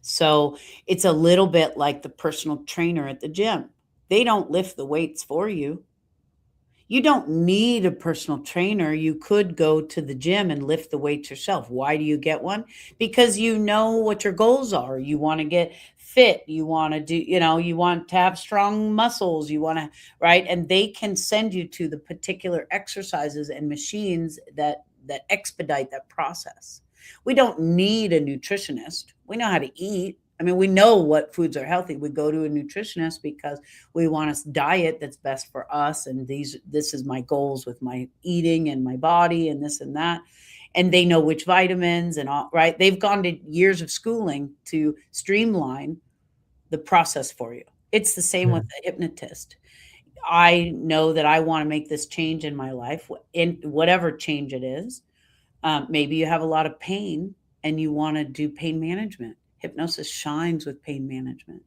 So it's a little bit like the personal trainer at the gym. They don't lift the weights for you. You don't need a personal trainer. You could go to the gym and lift the weights yourself. Why do you get one? Because you know what your goals are. You want to get fit. You want to do, you want to have strong muscles. You want to, right? And they can send you to the particular exercises and machines that expedite that process. We don't need a nutritionist. We know how to eat. I mean, we know what foods are healthy. We go to a nutritionist because we want a diet that's best for us, and this is my goals with my eating and my body and this and that, and they know which vitamins and all, right? They've gone to years of schooling to streamline the process for you. It's the same Yeah. with a hypnotist. I know that I want to make this change in my life, in whatever change it is. Maybe you have a lot of pain and you want to do pain management. Hypnosis shines with pain management.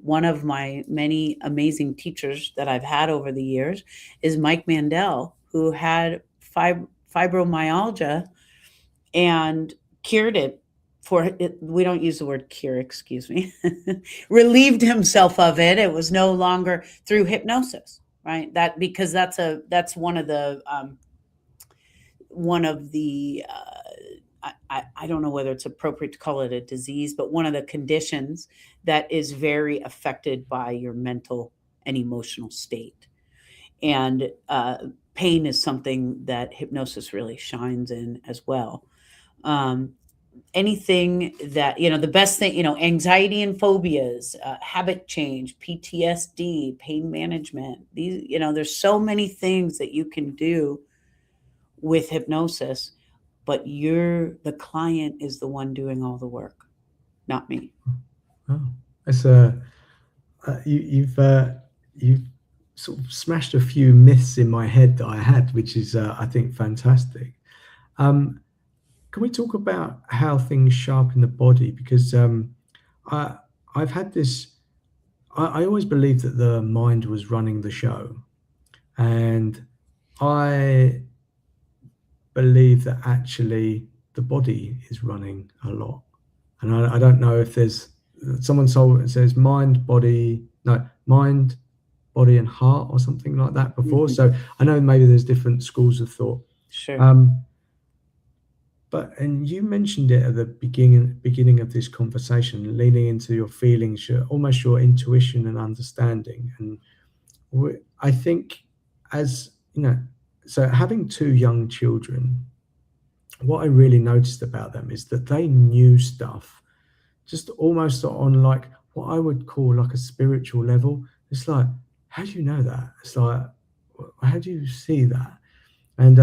One of my many amazing teachers that I've had over the years is Mike Mandel, who had fibromyalgia and cured it for it. We don't use the word cure, excuse me, relieved himself of it. It was no longer through hypnosis, right? That because that's one of the I don't know whether it's appropriate to call it a disease, but one of the conditions that is very affected by your mental and emotional state. And pain is something that hypnosis really shines in as well. Um, Anything that, the best thing, anxiety and phobias, habit change, PTSD, pain management, these, there's so many things that you can do with hypnosis, but the client is the one doing all the work, not me. Oh, it's you've sort of smashed a few myths in my head that I had, which is I think fantastic. Um, can we talk about how things sharpen the body? Because I I've had this. I always believed that the mind was running the show, and I believe that actually the body is running a lot. And I don't know if there's someone told it says mind, body, no, mind, body, and heart, or something like that before. Mhm. So I know maybe there's different schools of thought. Sure. Um, and you mentioned it at the beginning of this conversation, leaning into your feelings, almost your intuition and understanding. And I think, as you know, so having two young children, what I really noticed about them is that they knew stuff just almost on like what I would call like a spiritual level. It's like, how do you know that? It's like, how do you see that? And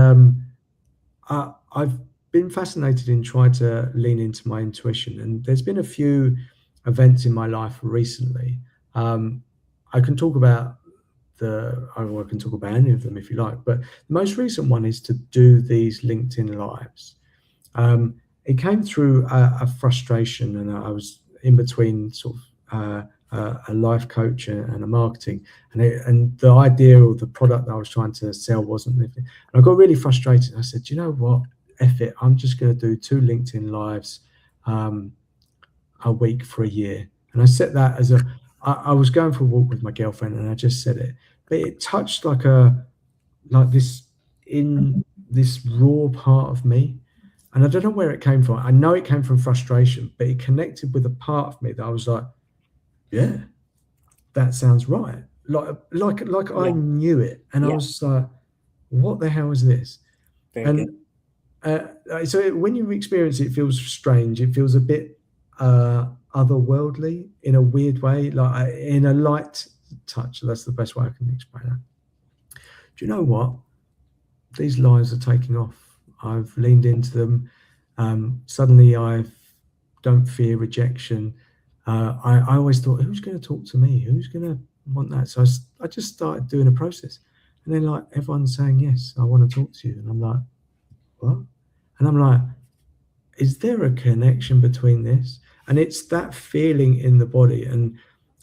I've been fascinated in trying to lean into my intuition. And there's been a few events in my life recently. Um, I can talk about I can talk about any of them if you like, but the most recent one is to do these LinkedIn lives. It came through a frustration, and I was in between sort of a life coach and a marketing, and the idea or the product that I was trying to sell wasn't living. And I got really frustrated. I said, you know what, F it, I'm just going to do two LinkedIn lives um, a week for a year. And I set that as I was going for a walk with my girlfriend, and I just said it, but it touched like this in this raw part of me, and I don't know where it came from. I know it came from frustration, but it connected with a part of me that I was like, yeah, that sounds right. Like I Yeah. knew it, and I Yeah. was like, what the hell is this? Very good. And uh, so when you experience it, it feels strange. It feels a bit otherworldly in a weird way, like in a light touch. That's the best way I can explain that. Do you know what? These lives are taking off. I've leaned into them. Suddenly, I don't fear rejection. I always thought, who's going to talk to me? Who's going to want that? So I just started doing a process, And then like everyone's saying, yes, I want to talk to you. And I'm like, what? And I'm like, is there a connection between this? And it's that feeling in the body. And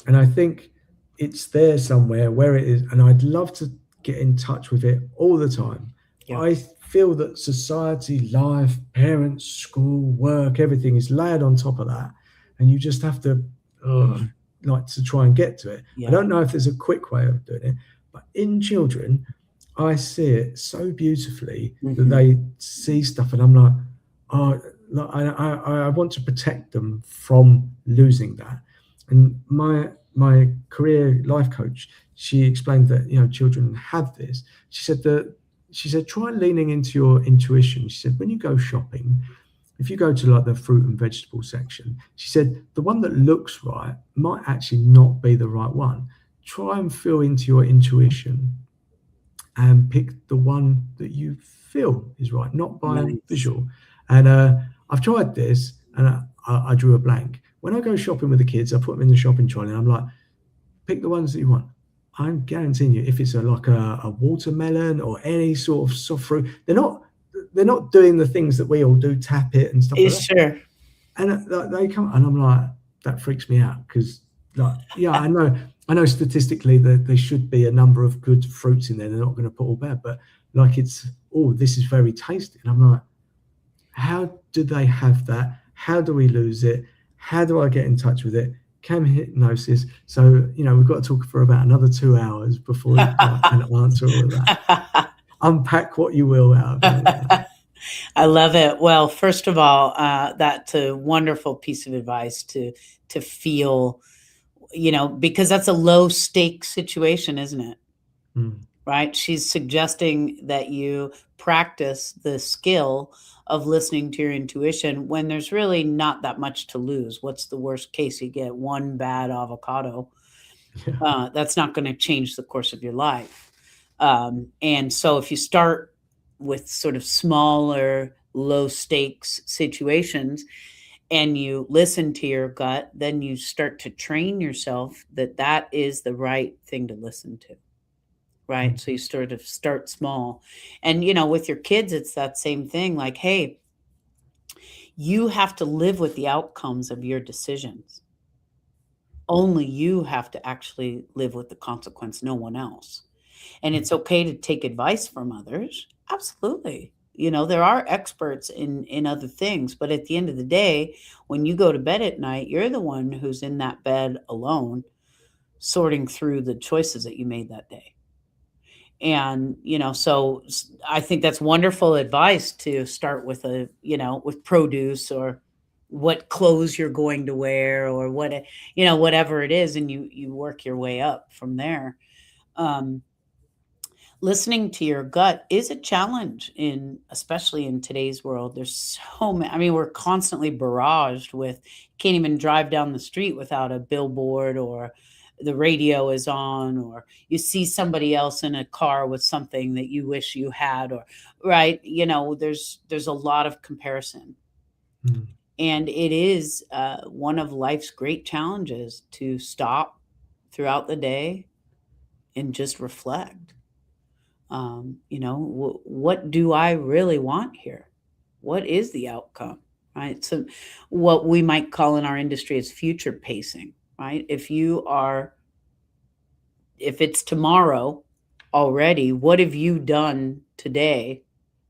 I think it's there somewhere where it is. And I'd love to get in touch with it all the time. Yeah. I feel that society, life, parents, school, work, everything is layered on top of that. And you just have to like to try and get to it. I Yeah. don't know if there's a quick way of doing it, but in children, I see it so beautifully that Hmm. they see stuff, and I'm like, oh, like, I want to protect them from losing that. And my career life coach, she explained that children have this. She said try leaning into your intuition. She said when you go shopping, if you go to like the fruit and vegetable section, she said the one that looks right might actually not be the right one. Try and feel into your intuition and pick the one that you feel is right, not by Nice. visual. And I've tried this, and I drew a blank. When I go shopping with the kids, I put them in the shopping trolley, and I'm like, pick the ones that you want. I'm guaranteeing you, if it's like a watermelon or any sort of soft fruit, they're not doing the things that we all do, tap it and stuff like that. Sure. And they come, and I'm like, that freaks me out because, like, yeah, I know statistically that there should be a number of good fruits in there. They're not going to put all bad, but like this is very tasty, and I'm like, how do they have that? How do we lose it? How do I get in touch with it? Cam hypnosis. So we've got to talk for about another 2 hours before like, and answer all of that. Unpack what you will out of all of that. I love it. Well, first of all, that's a wonderful piece of advice to feel, because that's a low stake situation, isn't it? Mm, Right? She's suggesting that you practice the skill of listening to your intuition when there's really not that much to lose. What's the worst case? You get one bad avocado. yeah. That's not going to change the course of your life. And so if you start with sort of smaller, low stakes situations and you listen to your gut, then you start to train yourself that that is the right thing to listen to. Right. Mm, So you sort of start small. And, with your kids, it's that same thing like, hey, you have to live with the outcomes of your decisions. Only you have to actually live with the consequence, no one else. And mm, it's okay to take advice from others. Absolutely. There are experts in other things, but at the end of the day, when you go to bed at night, you're the one who's in that bed alone, sorting through the choices that you made that day. And so I think that's wonderful advice to start with with produce or what clothes you're going to wear or whatever it is, and you work your way up from there. um, Listening to your gut is a challenge, especially in today's world. There's so many. I mean, we're constantly barraged with, can't even drive down the street without a billboard, or the radio is on, or you see somebody else in a car with something that you wish you had, or right. There's a lot of comparison. mm. And it is one of life's great challenges to stop throughout the day and just reflect. What do I really want here? What is the outcome? Right. So, what we might call in our industry is future pacing. Right. If it's tomorrow already, what have you done today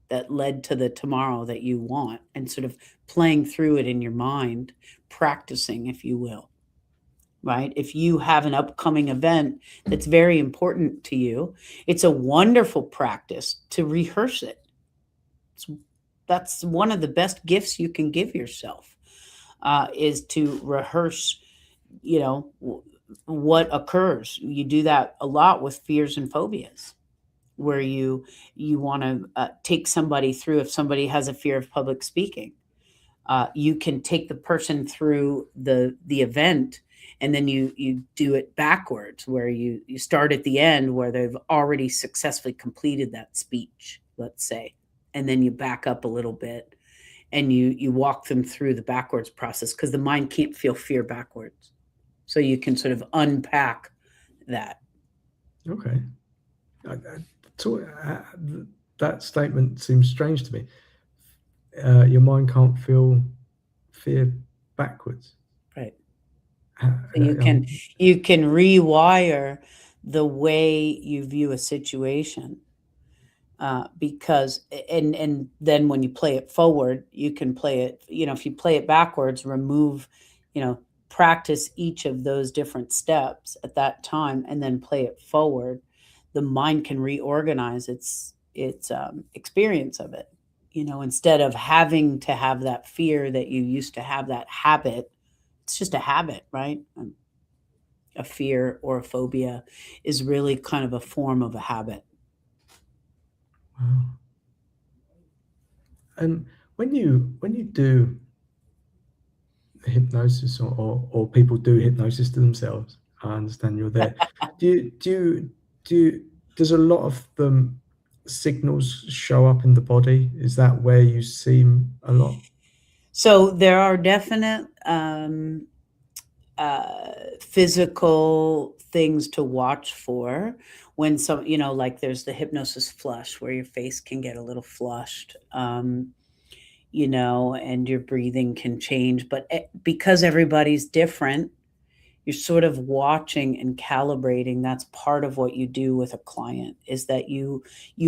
that led to the tomorrow that you want? And sort of playing through it in your mind, practicing, if you will. Right? If you have an upcoming event that's very important to you, it's a wonderful practice to rehearse it. It's, that's one of the best gifts you can give yourself, is to rehearse, you know, what occurs. You do that a lot with fears and phobias, where you want to take somebody through. If somebody has a fear of public speaking, you can take the person through the event, and then you do it backwards, where you start at the end where they've already successfully completed that speech, let's say, and then you back up a little bit and you walk them through the backwards process, because the mind can't feel fear backwards. So you can sort of unpack that. Okay. So, that statement seems strange to me. Your mind can't feel fear backwards. Right. Uh, So you can um, you can rewire the way you view a situation, because and then when you play it forward, you can play it. If you play it backwards, remove, you know, practice each of those different steps at that time, and then play it forward. The mind can reorganize its experience of it. Instead of having to have that fear that you used to have, that habit, it's just a habit, right? A fear or a phobia is really kind of a form of a habit. wow. And when you do hypnosis, or people do hypnosis to themselves, I understand you're there. Do you does a lot of the signals show up in the body? Is that where you see a lot? So there are definite uh, physical things to watch for when like there's the hypnosis flush where your face can get a little flushed, and your breathing can change. But because everybody's different, you're sort of watching and calibrating. That's part of what you do with a client, is that you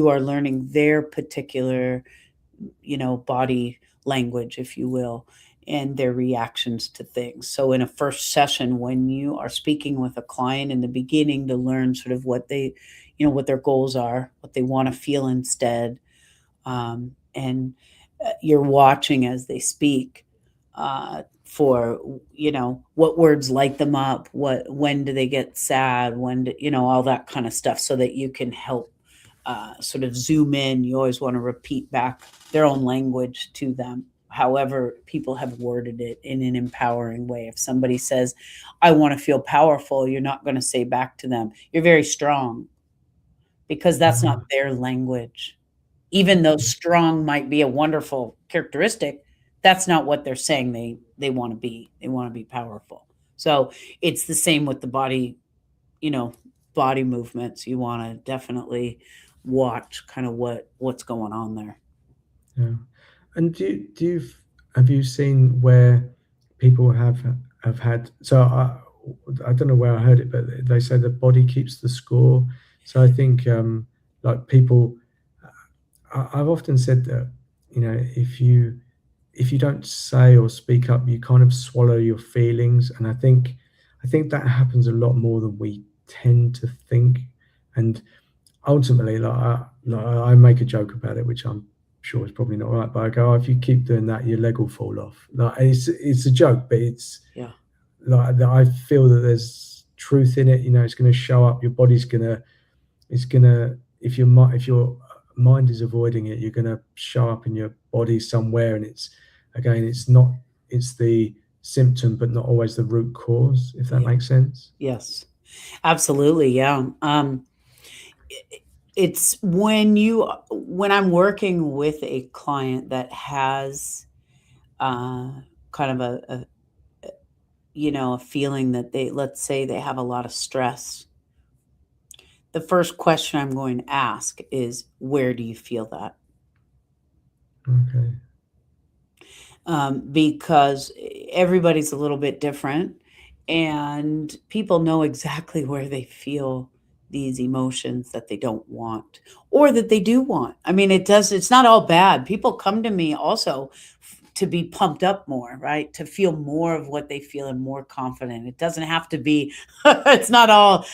are learning their particular, body language, if you will, and their reactions to things. So in a first session, when you are speaking with a client in the beginning, to learn sort of what their goals are, what they want to feel instead, and you're watching as they speak, for what words light them up, when do they get sad, all that kind of stuff, so that you can help sort of zoom in. You always want to repeat back their own language to them, however people have worded it, in an empowering way. If somebody says, I want to feel powerful, you're not going to say back to them, you're very strong, because that's not Ah, their language. Even though strong might be a wonderful characteristic, that's not what they're saying they want to be. They want to be powerful. So it's the same with the body, you know, body movements. You want to definitely watch kind of what's going on there. yeah. And have you seen where people have had, so I don't know where I heard it, but they say the body keeps the score. So I think, like people, I've often said that, if you don't say or speak up, you kind of swallow your feelings, and I think that happens a lot more than we tend to think. And ultimately, like I make a joke about it, which I'm sure is probably not right, but I go, oh, if you keep doing that, your leg will fall off. Like it's a joke, but it's Yeah. like that. I feel that there's truth in it. It's going to show up. Your body's gonna, it's gonna, if your mind is avoiding it, you're going to show up in your body somewhere. And it's not, it's the symptom, but not always the root cause. If that Yeah. makes sense. Yes. Absolutely. Yeah. It's when I'm working with a client that has uh, kind of a feeling that let's say they have a lot of stress. The first question I'm going to ask is, where do you feel that? Okay. Because everybody's a little bit different, and people know exactly where they feel these emotions that they don't want, or that they do want. I mean, it's not all bad. People come to me also to be pumped up more, right? To feel more of what they feel and more confident. It doesn't have to be, it's not all,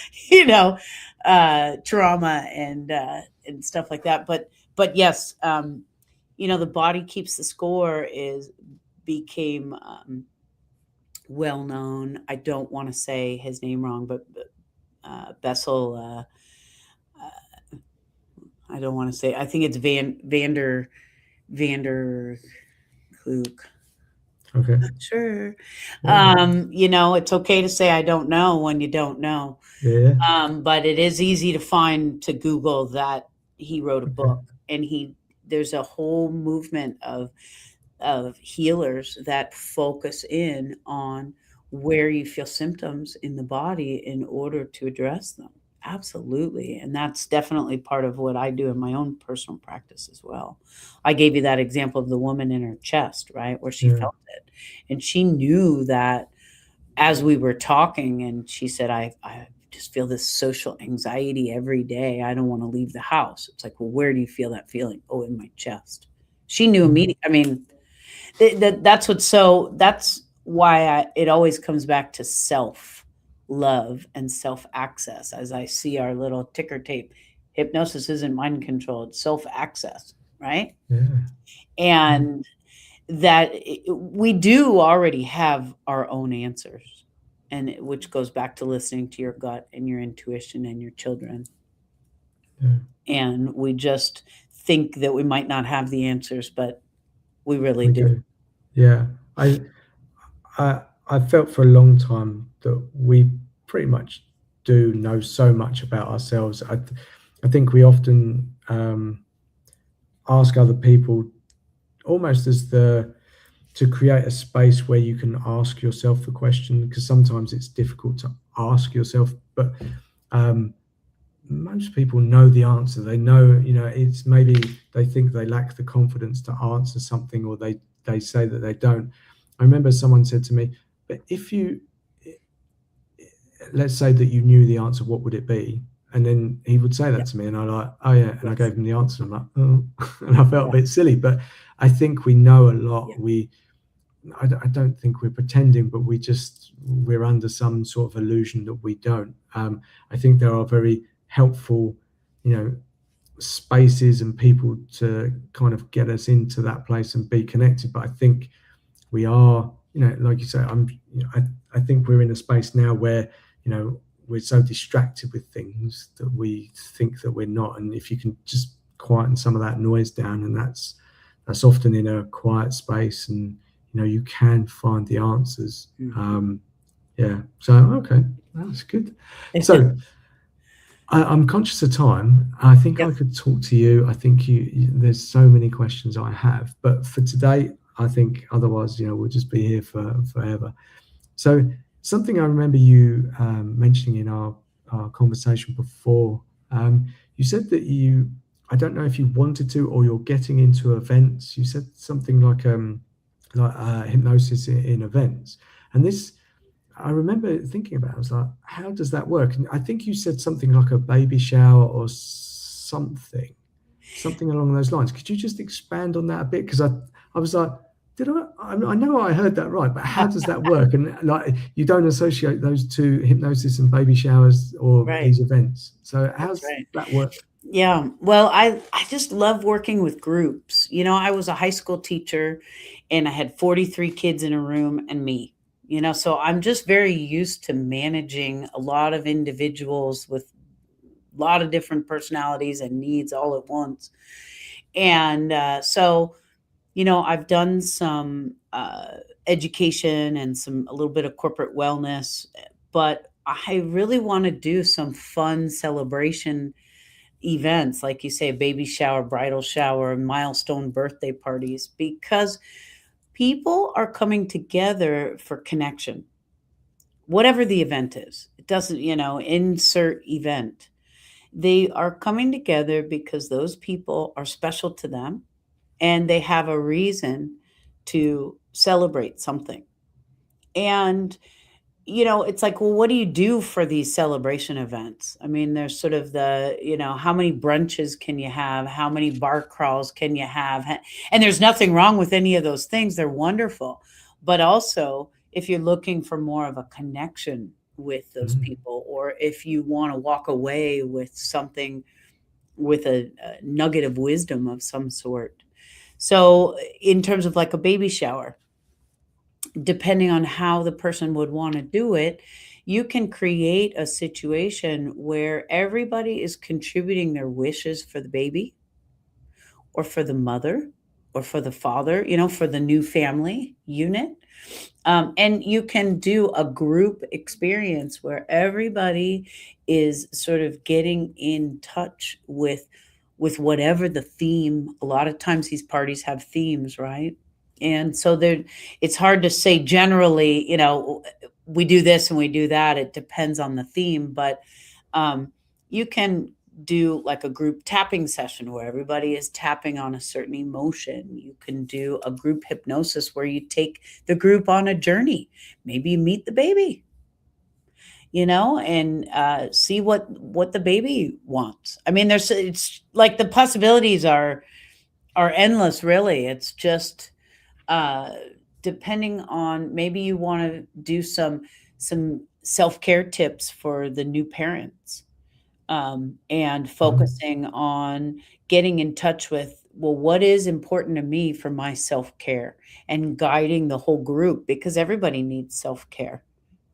trauma and stuff like that. But yes, the body keeps the score is became well known. I don't want to say his name wrong, but Bessel. I don't want to say. I think it's Vander Klook. Okay. Not sure. Yeah. It's okay to say I don't know when you don't know. Yeah. But it is easy to find, to Google that he wrote a Okay. book, and there's a whole movement of healers that focus in on where you feel symptoms in the body in order to address them. Absolutely. And that's definitely part of what I do in my own personal practice as well. I gave you that example of the woman in her chest, right, where she Yeah. felt it. And she knew that as we were talking, and she said, I just feel this social anxiety every day. I don't want to leave the house. It's like, well, where do you feel that feeling? Oh, in my chest. She knew Mm. immediately. I mean, that's why it always comes back to self love and self access. As I see our little ticker tape, hypnosis isn't mind control, it's self access, right? Yeah. Mm. And that we do already have our own answers, and which goes back to listening to your gut and your intuition and your children. Yeah. And we just think that we might not have the answers, but we really We do. do. Yeah. I I I felt for a long time that we pretty much do know so much about ourselves. I think we often ask other people almost as the to create a space where you can ask yourself the question, because sometimes it's difficult to ask yourself, but um, most people know the answer. They know, it's maybe they think they lack the confidence to answer something, or they say that they don't. I remember someone said to me, but if you, let's say that you knew the answer, what would it be? And then he would say Yeah. that to me, and I like, oh yeah, and I Yes. gave him the answer. I'm like, oh, and I felt a Yeah. bit silly, but I think we know a Yeah. lot. I don't think we're pretending, but we're under some sort of illusion that we don't. I think there are very helpful, you know, spaces and people to kind of get us into that place and be connected. But I think we are, like you say, I think we're in a space now where, you know, we're so distracted with things that we think that we're not. And if you can just quieten some of that noise down, and that's often in a quiet space, and you can find the answers. Mhm. Yeah. So okay, that's good. So I'm conscious of time. I think I Yes. could talk to you. I think there's so many questions I have, but for today, I think otherwise, we'll just be here for forever. So something I remember you mentioning in our conversation before, you said that I don't know if you wanted to or you're getting into events. You said something like hypnosis in events, and this I remember thinking about it. I was like, how does that work? And I think you said something like a baby shower or something along those lines. Could you just expand on that a bit? Because I was like, did I know I heard that right, but how does that work? And like, you don't associate those two, hypnosis and baby showers or Right. these events. So That's how's right. that work? Yeah. Well, I just love working with groups. I was a high school teacher and I had 43 kids in a room and me. So I'm just very used to managing a lot of individuals with a lot of different personalities and needs all at once. And so, I've done some education and a little bit of corporate wellness, but I really want to do some fun celebration events, like you say, baby shower, bridal shower, milestone birthday parties, because people are coming together for connection, whatever the event is. It doesn't, insert event. They are coming together because those people are special to them and they have a reason to celebrate something. And it's like, well, what do you do for these celebration events? I mean, there's sort of how many brunches can you have? How many bar crawls can you have? And there's nothing wrong with any of those things. They're wonderful. But also, if you're looking for more of a connection with those Mm, people, or if you want to walk away with something, with a nugget of wisdom of some sort. So, in terms of like a baby shower, depending on how the person would want to do it, you can create a situation where everybody is contributing their wishes for the baby or for the mother or for the father, for the new family unit. And you can do a group experience where everybody is sort of getting in touch with whatever the theme. A lot of times these parties have themes, right? And so it's hard to say generally, we do this and we do that. It depends on the theme, but um, you can do like a group tapping session where everybody is tapping on a certain emotion. You can do a group hypnosis where you take the group on a journey. Maybe you meet the baby, and see what the baby wants. I mean, it's like the possibilities are endless. Really, it's just uh, depending on, maybe you want to do some self care tips for the new parents, and Mhm. focusing on getting in touch with, well, what is important to me for my self care, and guiding the whole group, because everybody needs self care,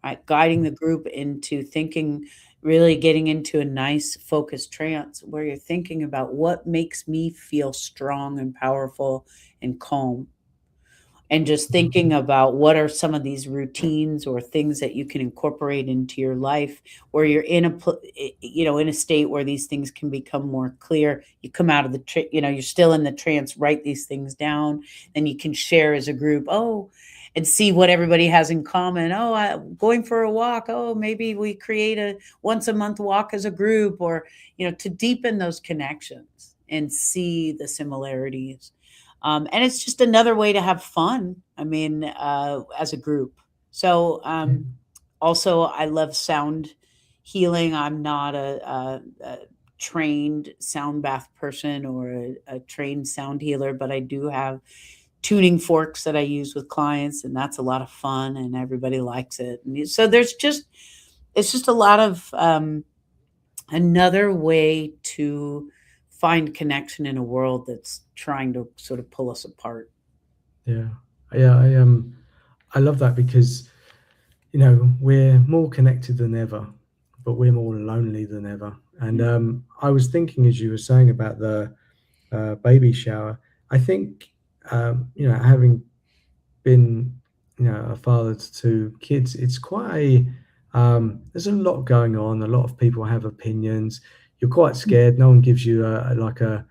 right? Guiding the group into thinking, really getting into a nice focused trance where you're thinking about what makes me feel strong and powerful and calm, and just Mhm. thinking about what are some of these routines or things that you can incorporate into your life where you're in a state where these things can become more clear. You come out of you're still in the trance, write these things down, then you can share as a group, oh, and see what everybody has in common. Oh, going for a walk. Oh, maybe we create a once a month walk as a group, or to deepen those connections and see the similarities. And it's just another way to have fun. I mean, as a group. So, Yeah. also, I love sound healing. I'm not a trained sound bath person or a trained sound healer, but I do have tuning forks that I use with clients, and that's a lot of fun, and everybody likes it. And so it's just a lot of another way to find connection in a world that's trying to sort of pull us apart. Yeah. Yeah, I love that because, we're more connected than ever, but we're more lonely than ever. And Mm, I was thinking as you were saying about the baby shower, I think, having been, a father to two kids, it's quite there's a lot going on. A lot of people have opinions. You're quite scared. No one gives you like a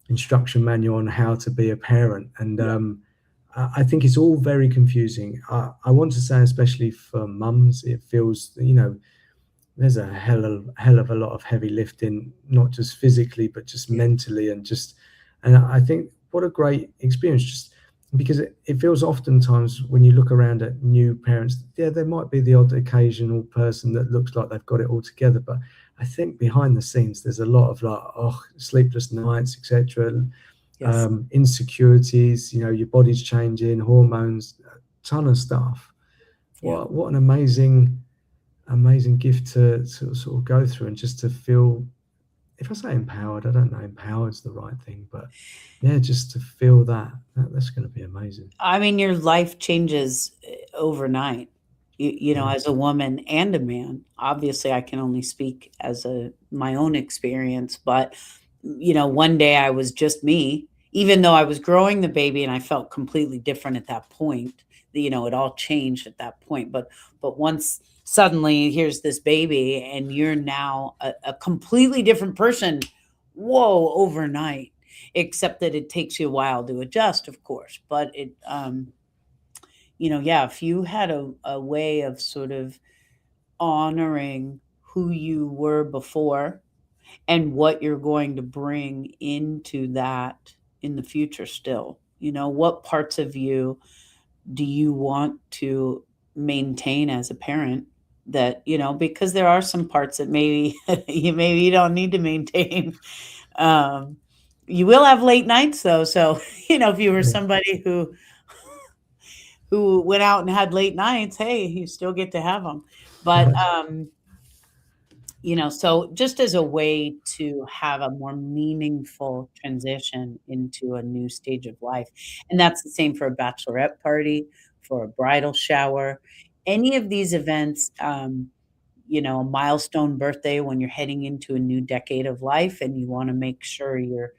instruction manual on how to be a parent, and yeah, I think it's all very confusing. I want to say, especially for mums, it feels, there's a hell of a lot of heavy lifting, not just physically, but just yeah, mentally, and I think what a great experience, just because it feels oftentimes when you look around at new parents, yeah, there might be the odd occasional person that looks like they've got it all together, but I think behind the scenes there's a lot of like, oh, sleepless nights, etc., yes, insecurities, your body's changing, hormones, a ton of stuff. yeah. What an amazing gift to sort of go through, and just to feel, if I say empowered, I don't know empowered's the right thing, but yeah, just to feel that's going to be amazing. I mean, your life changes overnight. Yeah. As a woman and a man. Obviously, I can only speak as a my own experience, but one day I was just me, even though I was growing the baby and I felt completely different at that point. It all changed at that point. But once suddenly here's this baby and you're now a completely different person, whoa, overnight. Except that it takes you a while to adjust, of course. But yeah, if you had a way of sort of honoring who you were before and what you're going to bring into that in the future still, what parts of you do you want to maintain as a parent, that, because there are some parts that maybe you don't need to maintain. um, you will have late nights though, so if you were Yeah. somebody who went out and had late nights, hey, you still get to have them. But so just as a way to have a more meaningful transition into a new stage of life. And that's the same for a bachelorette party, for a bridal shower, any of these events, a milestone birthday when you're heading into a new decade of life and you want to make sure you're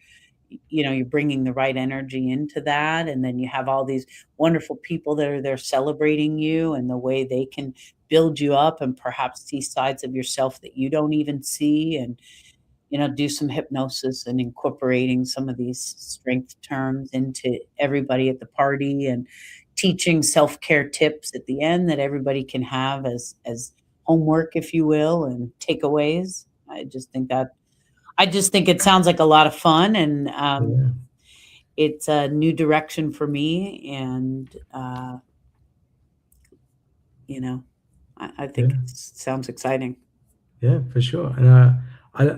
bringing the right energy into that, and then you have all these wonderful people that are there celebrating you and the way they can build you up and perhaps see sides of yourself that you don't even see, and do some hypnosis and incorporating some of these strength terms into everybody at the party, and teaching self-care tips at the end that everybody can have as homework, if you will, and takeaways. I just think it sounds like a lot of fun, and Yeah, it's a new direction for me, and you know, I think yeah. it sounds exciting. Yeah, for sure. And I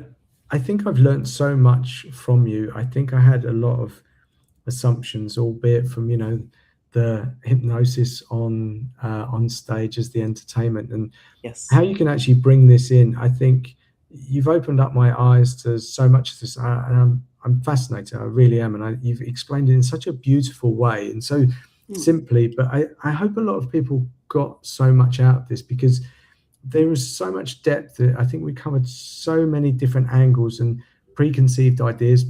I think I've learned so much from you. I think I had a lot of assumptions, albeit from the hypnosis on stage as the entertainment, and how Yes. you can actually bring this in. I think you've opened up my eyes to so much of this, and I'm fascinated. I really am, and you've explained it in such a beautiful way and so Hmm. simply. But I hope a lot of people got so much out of this because there is so much depth. I think we covered so many different angles and preconceived ideas,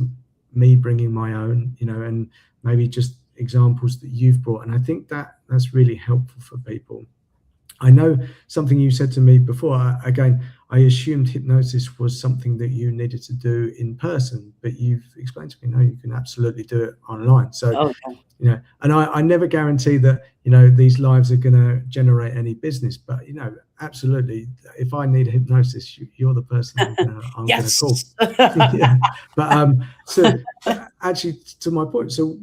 me bringing my own, and maybe just examples that you've brought. And I think that's really helpful for people. I know something you said to me before. Again, I assumed hypnosis was something that you needed to do in person, but you've explained to me, no, you can absolutely do it online. So, Oh, yeah. and I never guarantee that these lives are going to generate any business, but absolutely, if I need hypnosis, you're the person I'm gonna call. Yes. Yeah, but so actually, to my point, so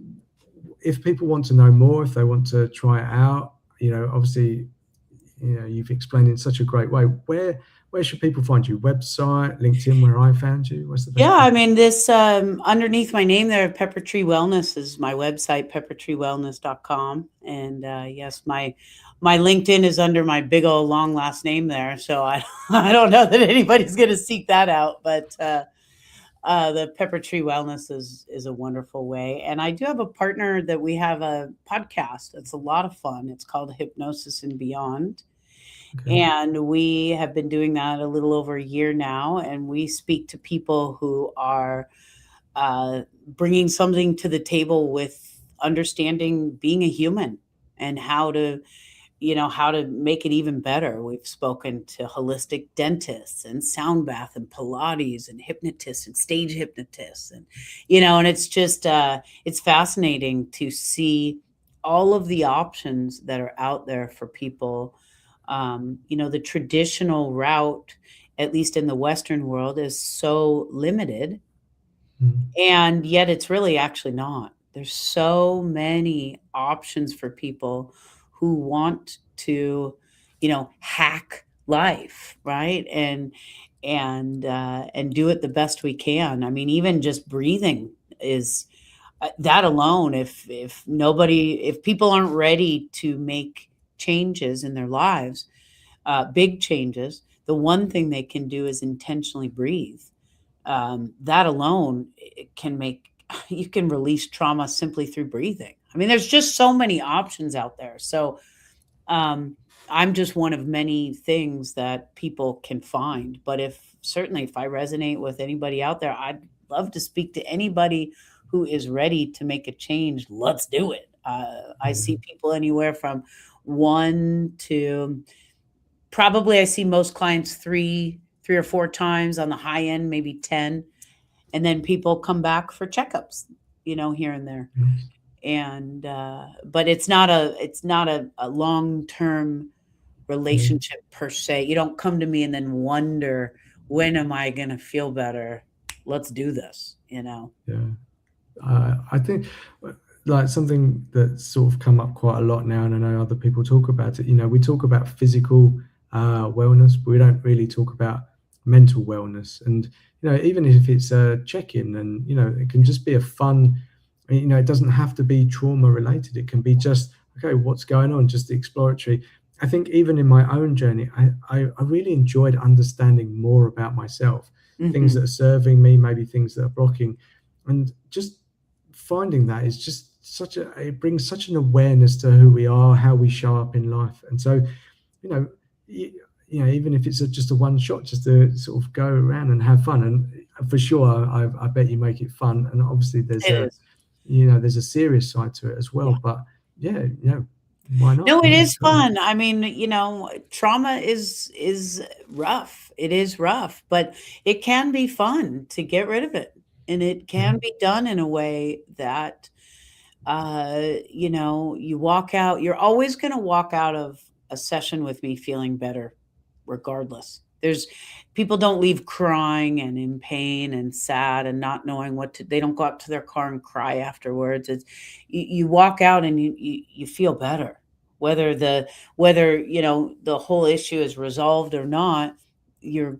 if people want to know more, if they want to try it out, obviously, you've explained in such a great way. Where should people find you? Website, LinkedIn, where I found you? What's the Yeah, best I place? mean, this underneath my name there, Pepper Tree Wellness is my website, peppertreewellness.com. And yes, my LinkedIn is under my big old long last name there. So I I don't know that anybody's going to seek that out, but the Pepper Tree Wellness is a wonderful way. And I do have a partner that we have a podcast. It's a lot of fun. It's called Hypnosis and Beyond, Okay. and we have been doing that a little over a year now. And we speak to people who are bringing something to the table with understanding being a human and how to make it even better. We've spoken to holistic dentists and sound bath and Pilates and hypnotists and stage hypnotists, and it's just it's fascinating to see all of the options that are out there for people. The traditional route, at least in the Western world, is so limited, Mm, and yet it's really actually not. There's so many options for people who want to, hack life, right? And do it the best we can. I mean, even just breathing is that alone. If people aren't ready to make changes in their lives, big changes, the one thing they can do is intentionally breathe. That alone can make you can release trauma simply through breathing. I mean, there's just so many options out there. So um, I'm just one of many things that people can find. But if I resonate with anybody out there, I'd love to speak to anybody who is ready to make a change. Let's do it. I yeah. see people anywhere from one to probably I see most clients three or four times on the high end, maybe 10, and then people come back for checkups, here and there. Nice. And but it's not a long-term Yeah. relationship per se. You don't come to me and then wonder, when am I going to feel better? Let's do this. Yeah. I think like something that's sort of come up quite a lot now, and I know other people talk about it. We talk about physical wellness, but we don't really talk about mental wellness. And even if it's a check-in, and it can just be a fun. It doesn't have to be trauma related. It can be just okay, what's going on, just exploratory. I think even in my own journey, I really enjoyed understanding more about myself, things Hmm. that are serving me, maybe things that are blocking, and just finding that is just it brings such an awareness to who we are, how we show up in life. And so you know y- even if it's just a one shot, just to sort of go around and have fun. And for sure, I bet you make it fun. And obviously there's It a is. there's a serious side to it as well, Yeah. but yeah, why not? No, it Yeah, is totally. fun. I mean, trauma is rough. It is rough, but it can be fun to get rid of it. And it Yeah, can be done in a way that you walk out, you're always going to walk out of a session with me feeling better regardless. There's people don't leave crying and in pain and sad and not knowing what to. They don't go out to their car and cry afterwards. It's you walk out and you feel better, whether the whole issue is resolved or not. You're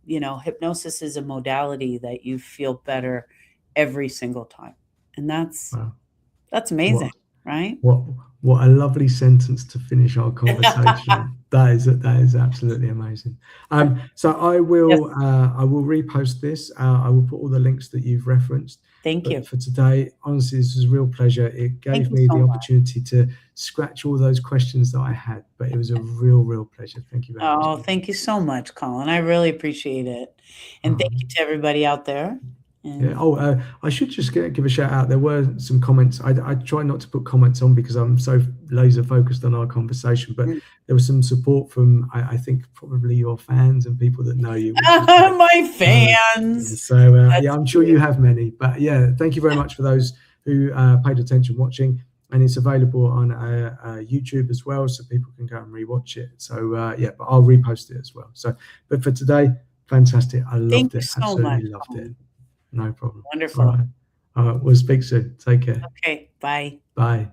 Hypnosis is a modality that you feel better every single time, and Wow. that's amazing, What right? what what a lovely sentence to finish our conversation on. That is absolutely amazing. So Yes, I will repost this. I will put all the links that you've referenced. thank But you. for today, honestly, this was a real pleasure. It Thank gave you me so the much. opportunity to scratch all those questions that I had. But it was a real pleasure. Thank you very much. Oh, thank you so much, Colin. I really appreciate it. And thank you Um, to everybody out there. Yeah. And Oh, I should just give a shout out. There were some comments. I try not to put comments on because I'm so laser focused on our conversation. But there was some support from I think probably your fans and people that know you, which was great. my Uh, yeah, fans. so yeah, That's I'm sure cute. you have many. But yeah, thank you very much for those who paid attention watching. And it's available on YouTube as well, so people can go and rewatch it. So yeah, but I'll repost it as well. So, but for today, fantastic. I Thank loved you it. so much, Absolutely loved it. Colin. No problem. All Wonderful. right. All right. We'll speak soon. Take care. Okay, bye. Bye.